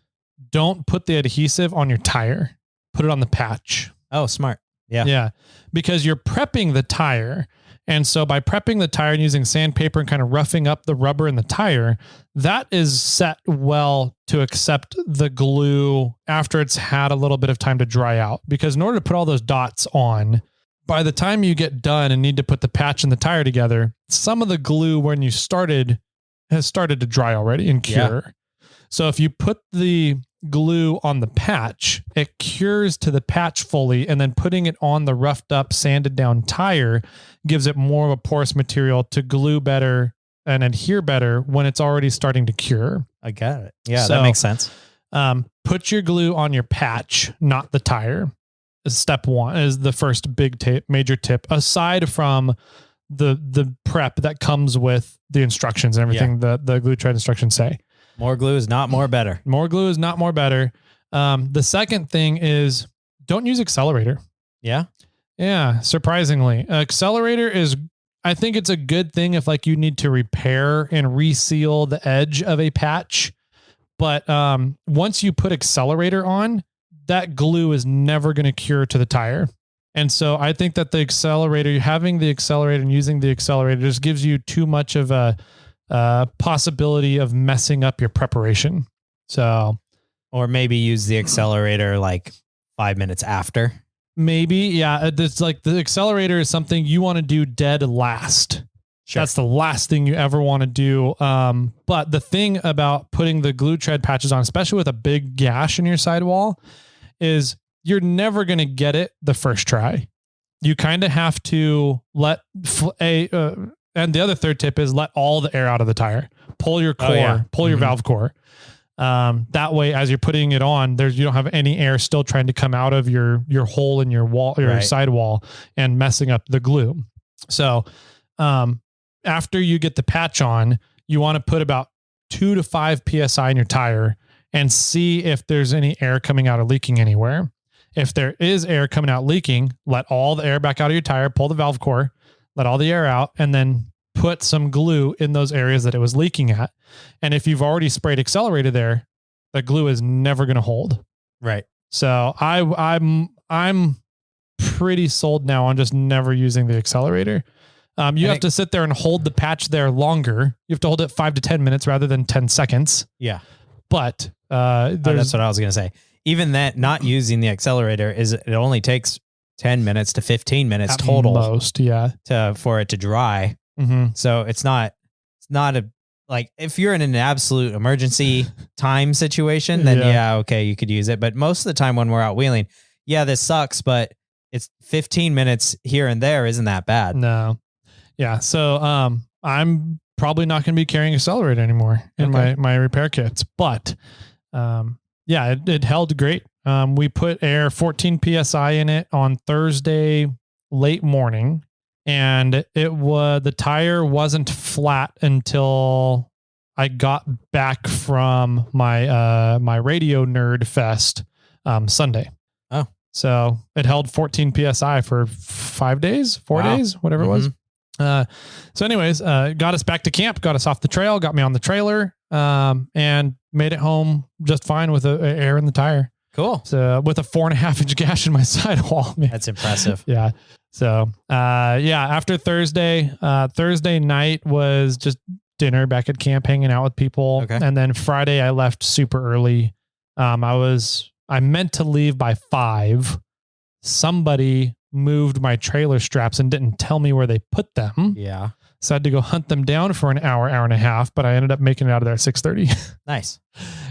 don't put the adhesive on your tire. Put it on the patch. Oh, smart. Yeah. Yeah. Because you're prepping the tire. And so by prepping the tire and using sandpaper and kind of roughing up the rubber in the tire, that is set well to accept the glue after it's had a little bit of time to dry out. Because in order to put all those dots on, by the time you get done and need to put the patch and the tire together, some of the glue when you started has started to dry already and cure. Yeah. So if you put the glue on the patch, it cures to the patch fully, and then putting it on the roughed up, sanded down tire gives it more of a porous material to glue better and adhere better when it's already starting to cure. I got it. Yeah, so, that makes sense. Put your glue on your patch, not the tire. Step one is the first big major tip, aside from the prep that comes with the instructions and everything the glue trade instructions say. More glue is not more better. More glue is not more better. The second thing is don't use accelerator. Yeah. Yeah. Surprisingly, accelerator is, I think it's a good thing if like you need to repair and reseal the edge of a patch. But once you put accelerator on, that glue is never going to cure to the tire. And so I think that the accelerator, having the accelerator and using the accelerator just gives you too much of a possibility of messing up your preparation. So, or maybe use the accelerator like 5 minutes after. Maybe. Yeah. It's like the accelerator is something you want to do dead last. Sure. That's the last thing you ever want to do. But the thing about putting the glue tread patches on, especially with a big gash in your sidewall, is you're never going to get it the first try. You kind of have to let and the other third tip is let all the air out of the tire. Pull your core, pull your valve core. That way, as you're putting it on, you don't have any air still trying to come out of your hole in your wall, your sidewall, and messing up the glue. So, after you get the patch on, you want to put about 2 to 5 PSI in your tire and see if there's any air coming out or leaking anywhere. If there is air coming out leaking, let all the air back out of your tire, pull the valve core, let all the air out, and then put some glue in those areas that it was leaking at. And if you've already sprayed accelerator there, the glue is never going to hold. Right. So I'm pretty sold now on just never using the accelerator. You have to sit there and hold the patch there longer. You have to hold it 5 to 10 minutes rather than 10 seconds. Yeah. But that's what I was going to say. Even that, not using the accelerator it only takes 10 minutes to 15 minutes at total. Most, yeah. For it to dry. Mm-hmm. So it's not like if you're in an absolute emergency time situation, then okay, you could use it. But most of the time when we're out wheeling, this sucks, but it's 15 minutes here and there isn't that bad. No. Yeah. So I'm probably not going to be carrying accelerator anymore in my repair kits, but it held great. We put air 14 PSI in it on Thursday late morning, and the tire wasn't flat until I got back from my radio nerd fest Sunday. Oh, so it held 14 PSI for 4 days, whatever it was. So anyways, got us back to camp, got us off the trail, got me on the trailer, and made it home just fine with air in the tire. Cool. So with a 4.5 inch gash in my sidewall. Man. That's impressive. Yeah. So, after Thursday night was just dinner back at camp, hanging out with people. Okay. And then Friday I left super early. I meant to leave by 5. Somebody moved my trailer straps and didn't tell me where they put them. Yeah. So I had to go hunt them down for an hour and a half, but I ended up making it out of there at 6:30. Nice.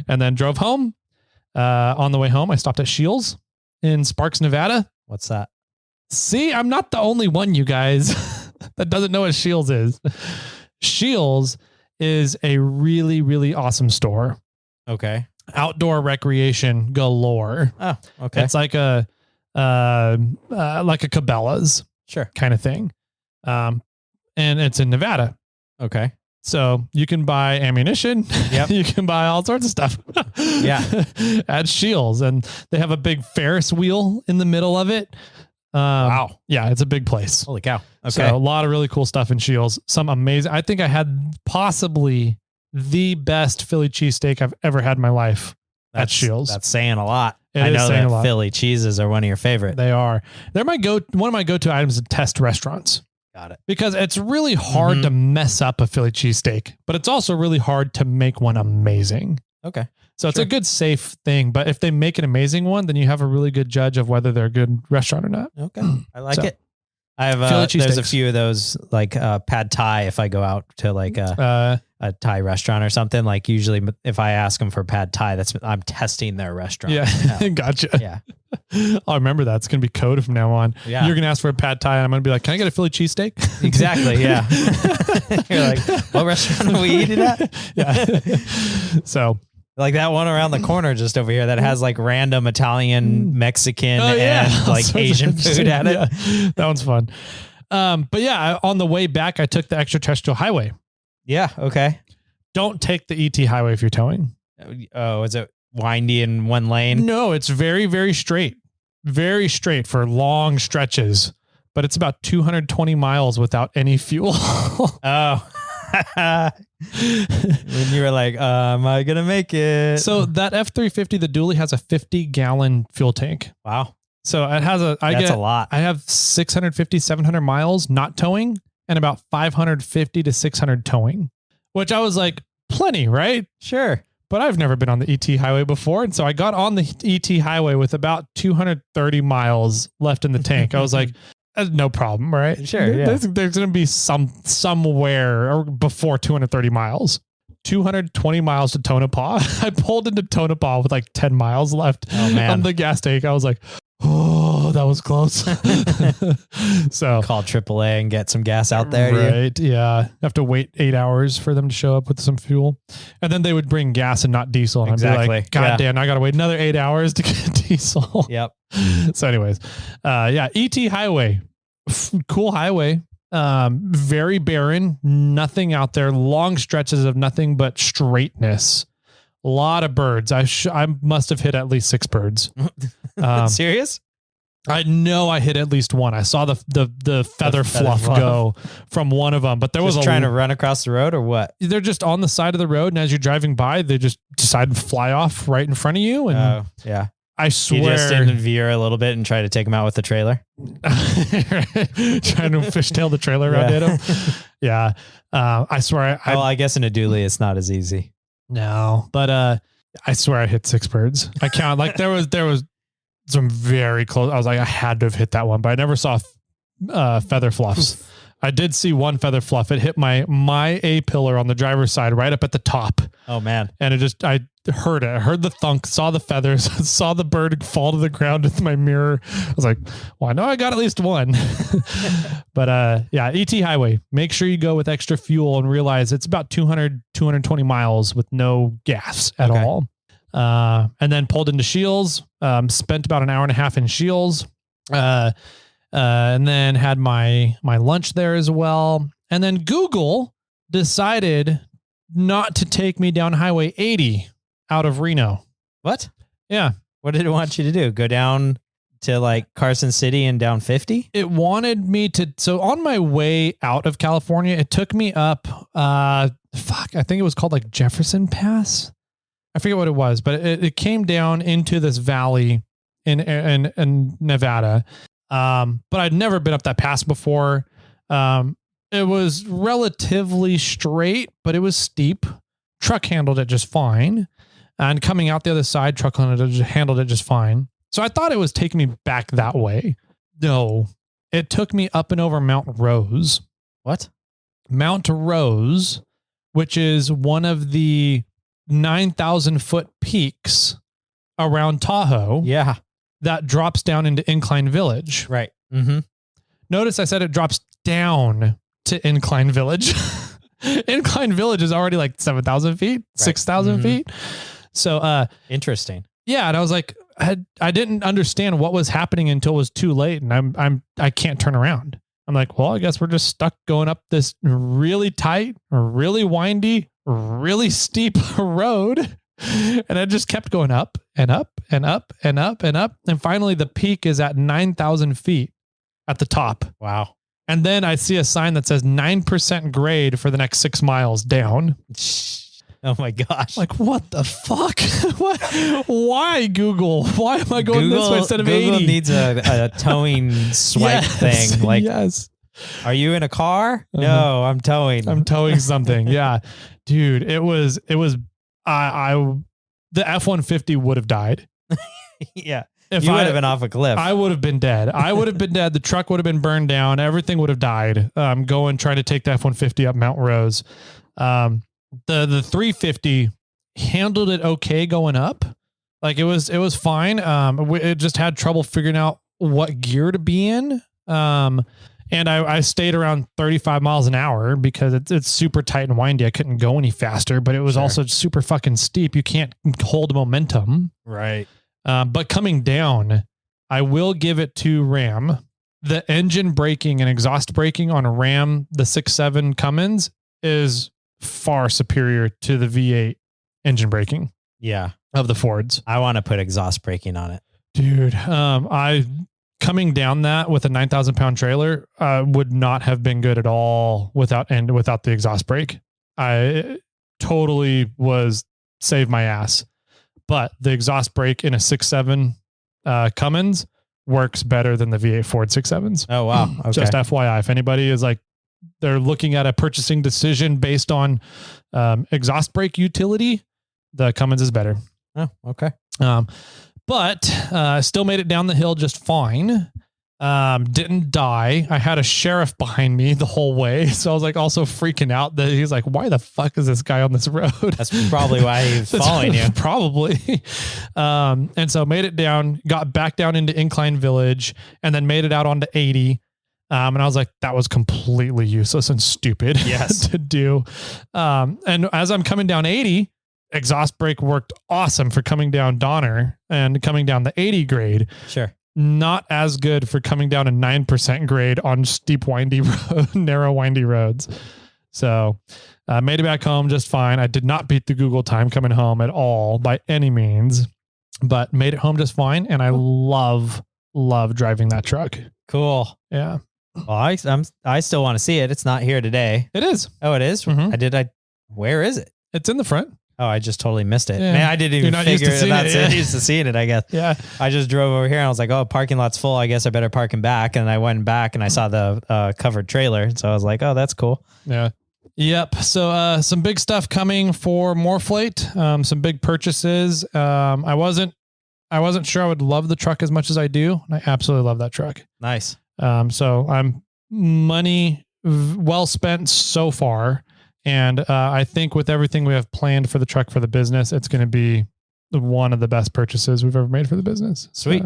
And then drove home. On the way home, I stopped at Shields in Sparks, Nevada. What's that? See, I'm not the only one, you guys, that doesn't know what Shields is. Shields is a really, really awesome store. Okay. Outdoor recreation galore. Oh, okay. It's like a Cabela's kind of thing. And it's in Nevada. Okay. So you can buy ammunition. Yep. You can buy all sorts of stuff. Yeah. At Shields. And they have a big Ferris wheel in the middle of it. Wow. Yeah, it's a big place. Holy cow. Okay. So a lot of really cool stuff in Shields. Some amazing. I think I had possibly the best Philly cheesesteak I've ever had in my life at Shields. That's saying a lot. I know that Philly cheeses are one of your favorite. They are. They're one of my go-to items to test restaurants. Got it. Because it's really hard to mess up a Philly cheesesteak, but it's also really hard to make one amazing. Okay. So it's a good, safe thing. But if they make an amazing one, then you have a really good judge of whether they're a good restaurant or not. Okay. I like it. I have there's a few of those like pad Thai if I go out to like a Thai restaurant or something. Like usually if I ask them for pad Thai, I'm testing their restaurant. Yeah. Gotcha. Yeah. I'll remember that. It's going to be code from now on. Yeah. You're going to ask for a pad Thai and I'm going to be like, can I get a Philly cheesesteak? Exactly. Yeah. You're like, what restaurant are we eating at? Yeah. So like that one around the corner just over here that has like random Italian, Mexican, and like Asian food at it. Yeah. That one's fun. But yeah, on the way back, I took the extraterrestrial highway. Yeah. Okay. Don't take the ET highway if you're towing. Oh, is it windy in one lane? No, it's very, very straight. Very straight for long stretches, but it's about 220 miles without any fuel. Oh. When you were like, am I going to make it? So that F-350, the dually has a 50-gallon fuel tank. Wow. So it has that's a lot. I have 650, 700 miles not towing and about 550 to 600 towing, which I was like, plenty, right? Sure. But I've never been on the ET highway before. And so I got on the ET highway with about 230 miles left in the tank. I was like, no problem, right? Sure. Yeah. There's going to be somewhere or before 230 miles. 220 miles to Tonopah. I pulled into Tonopah with like 10 miles left on the gas tank. I was like, oh, that was close. So call AAA and get some gas out there. Right. Yeah. Have to wait 8 hours for them to show up with some fuel. And then they would bring gas and not diesel. And I'd be like, God damn, I got to wait another 8 hours to get diesel. Yep. So anyways, ET highway, cool highway. Very barren, nothing out there, long stretches of nothing but straightness. A lot of birds. I must have hit at least 6 birds. Serious? I know I hit at least one. I saw the feather fluff go from one of them, but there was trying to run across the road or what? They're just on the side of the road, and as you're driving by, they just decide to fly off right in front of you. And yeah. I swear. You just didn't veer a little bit and try to take him out with the trailer? Trying to fishtail the trailer around at him. Yeah. I swear. I guess in a dually, it's not as easy. No, but I swear I hit 6 birds. I count like there was some very close. I was like, I had to have hit that one, but I never saw feather fluffs. I did see one feather fluff. It hit my A-pillar on the driver's side right up at the top. Oh man. And I heard it. I heard the thunk, saw the feathers, saw the bird fall to the ground with my mirror. I was like, well, I know I got at least one. But ET highway, make sure you go with extra fuel and realize it's about 220 miles with no gas at all. And then pulled into Shields, spent about an hour and a half in Shields, and then had my lunch there as well. And then Google decided not to take me down Highway 80 out of Reno. What? Yeah. What did it want you to do? Go down to like Carson City and down 50? It wanted me to. So on my way out of California, it took me up, I think it was called like Jefferson Pass. I forget what it was, but it came down into this valley in Nevada. But I'd never been up that pass before. It was relatively straight, but it was steep. Truck handled it just fine. And coming out the other side, truck handled it just fine. So I thought it was taking me back that way. No, it took me up and over Mount Rose. What? Mount Rose, which is one of the 9,000 foot peaks around Tahoe. Yeah. That drops down into Incline Village. Right. Mm-hmm. Notice I said it drops down to Incline Village. Incline Village is already like 7,000 feet, 6,000 feet. So, interesting. Yeah. And I was like, I didn't understand what was happening until it was too late. And I can't turn around. I'm like, well, I guess we're just stuck going up this really tight, really windy, really steep road. And I just kept going up and up and up and up and up. And finally the peak is at 9,000 feet at the top. Wow. And then I see a sign that says 9% grade for the next 6 miles down. Oh my gosh. Like, what the fuck? What? Why Google? Why am I going this way instead of Google 80? Needs a towing swipe thing. Like, yes. Are you in a car? No, I'm towing. I'm towing something. Yeah. Dude, it was the F-150 would have died. Yeah. You would have been off a cliff. I would have been dead. I would have been dead. The truck would have been burned down. Everything would have died. Trying to take the F-150 up Mount Rose. The 350 handled it okay going up. Like it was fine. It just had trouble figuring out what gear to be in. And I stayed around 35 miles an hour because it's super tight and windy. I couldn't go any faster, but it was also super fucking steep. You can't hold momentum. Right. But coming down, I will give it to Ram. The engine braking and exhaust braking on a Ram, the 6.7 Cummins, is far superior to the V8 engine braking. Yeah. Of the Fords. I want to put exhaust braking on it. Dude, coming down that with a 9,000 pound trailer would not have been good at all without the exhaust brake. I totally saved my ass. But the exhaust brake in a 6.7 Cummins works better than the V8 Ford 6.7s. Oh, wow. Okay. Just FYI, if anybody is like, they're looking at a purchasing decision based on exhaust brake utility, the Cummins is better. Oh, okay. But still made it down the hill just fine. Didn't die. I had a sheriff behind me the whole way. So I was like also freaking out that he's like, why the fuck is this guy on this road? That's probably why he's following you. Probably. And so made it down, got back down into Incline Village and then made it out onto 80. And I was like, that was completely useless and stupid to do. And as I'm coming down 80, exhaust brake worked awesome for coming down Donner and coming down the 80 grade. Sure. Not as good for coming down a 9% grade on steep, windy narrow, windy roads. So made it back home just fine. I did not beat the Google time coming home at all by any means, but made it home just fine. And I love driving that truck. Cool. Yeah. Well, I still want to see it. It's not here today. It is. Oh, it is? Mm-hmm. Where is it? It's in the front. Oh, I just totally missed it. Yeah. Man, I didn't even figure it out. Yeah. Used to seeing it, I guess. Yeah. I just drove over here and I was like, oh, parking lot's full. I guess I better park in back. And I went back and I saw the covered trailer. So I was like, oh, that's cool. Yeah. Yep. So some big stuff coming for Morphlate. Some big purchases. I wasn't sure I would love the truck as much as I do. And I absolutely love that truck. Nice. So I'm money well spent so far. And I think with everything we have planned for the truck for the business, it's going to be one of the best purchases we've ever made for the business. Sweet.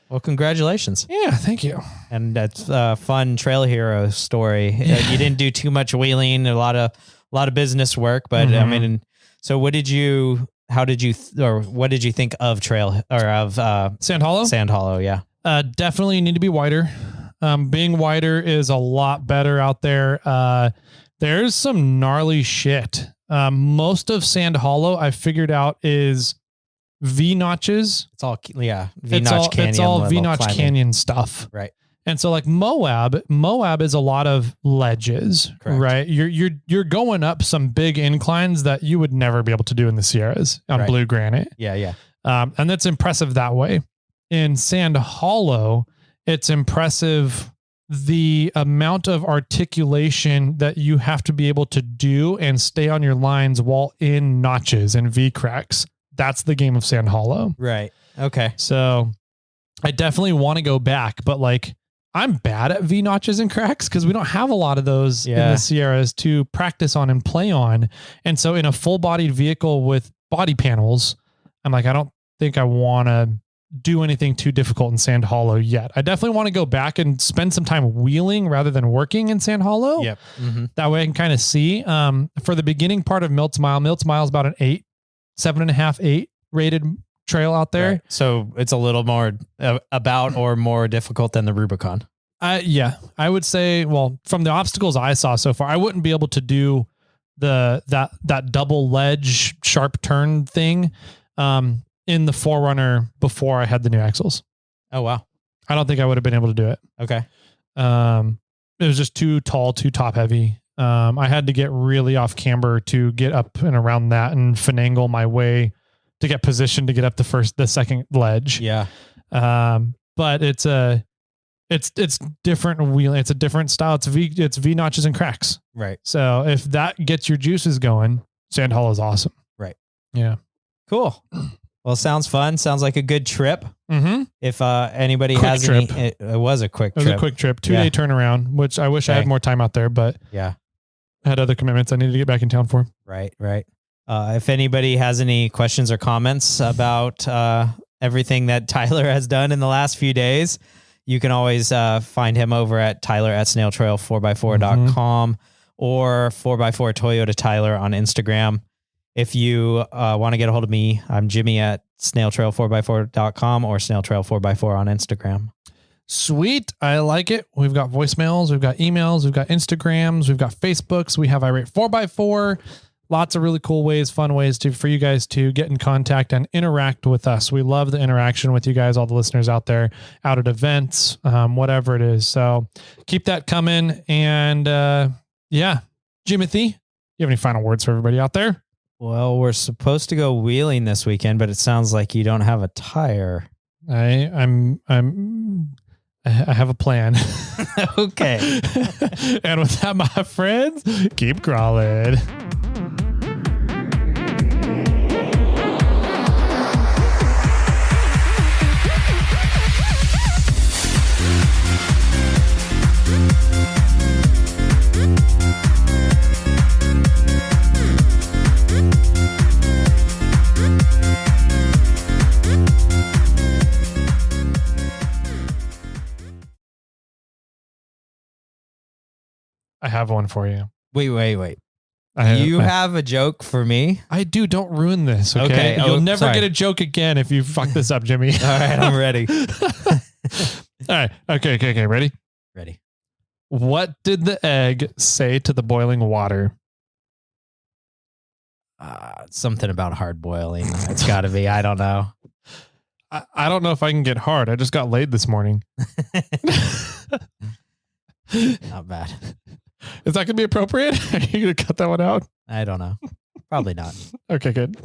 Well, congratulations. Yeah, thank you. And that's a fun trail hero story. Yeah. You didn't do too much wheeling, a lot of business work, but I mean, so what did you think of trail or of Sand Hallow? Sand Hallow, yeah. Definitely need to be wider. Being wider is a lot better out there. There's some gnarly shit. Most of Sand Hallow I figured out is V notches. It's all V-notch canyon. It's all V-notch canyon stuff. Right. And so like Moab is a lot of ledges. Correct. Right? You're going up some big inclines that you would never be able to do in the Sierras on blue granite. Yeah. And that's impressive that way. In Sand Hallow, it's impressive the amount of articulation that you have to be able to do and stay on your lines while in notches and V cracks. That's the game of Sand Hallow. Right. Okay. So I definitely want to go back, but like I'm bad at V notches and cracks because we don't have a lot of those in the Sierras to practice on and play on. And so in a full bodied vehicle with body panels, I'm like, I don't think I want to do anything too difficult in Sand Hallow yet. I definitely want to go back and spend some time wheeling rather than working in Sand Hallow. Yep. Mm-hmm. That way I can kind of see, for the beginning part of Milt's Mile is about an 7.5, 8 rated trail out there. Right. So it's a little more about or more difficult than the Rubicon. Yeah, I would say, well, from the obstacles I saw so far, I wouldn't be able to do that double ledge sharp turn thing. In the Forerunner before I had the new axles. Oh, wow. I don't think I would have been able to do it. Okay. It was just too tall, too top heavy. I had to get really off camber to get up and around that and finagle my way to get positioned to get up the second ledge. Yeah. But it's different wheeling. It's a different style. It's V notches and cracks. Right. So if that gets your juices going, Sand Hallow is awesome. Right. Yeah. Cool. Well, sounds fun. Sounds like a good trip. Mm-hmm. If anybody quick has trip. it was a quick trip. It was a quick trip. 2-day turnaround, which I wish I had more time out there, but yeah, I had other commitments I needed to get back in town for. Right. If anybody has any questions or comments about everything that Tyler has done in the last few days, you can always find him over at Tyler@snailtrail4x4.com or 4x4 Toyota Tyler on Instagram. If you want to get a hold of me, I'm Jimmy at snailtrail4x4.com or snailtrail4x4 on Instagram. Sweet. I like it. We've got voicemails, we've got emails, we've got Instagrams, we've got Facebooks, we have irate 4x4. Lots of really cool ways, fun ways for you guys to get in contact and interact with us. We love the interaction with you guys, all the listeners out there, out at events, whatever it is. So keep that coming. And Jimothy, you have any final words for everybody out there? Well, we're supposed to go wheeling this weekend, but it sounds like you don't have a tire. I have a plan. Okay. And with that, my friends, keep crawling. I have one for you. Wait. You have a joke for me? I do. Don't ruin this. Okay. You'll never get a joke again if you fuck this up, Jimmy. All right. I'm ready. All right. Okay. Ready? Ready. What did the egg say to the boiling water? Something about hard boiling. It's got to be. I don't know. I don't know if I can get hard. I just got laid this morning. Not bad. Is that going to be appropriate? Are you going to cut that one out? I don't know. Probably not. Okay, good.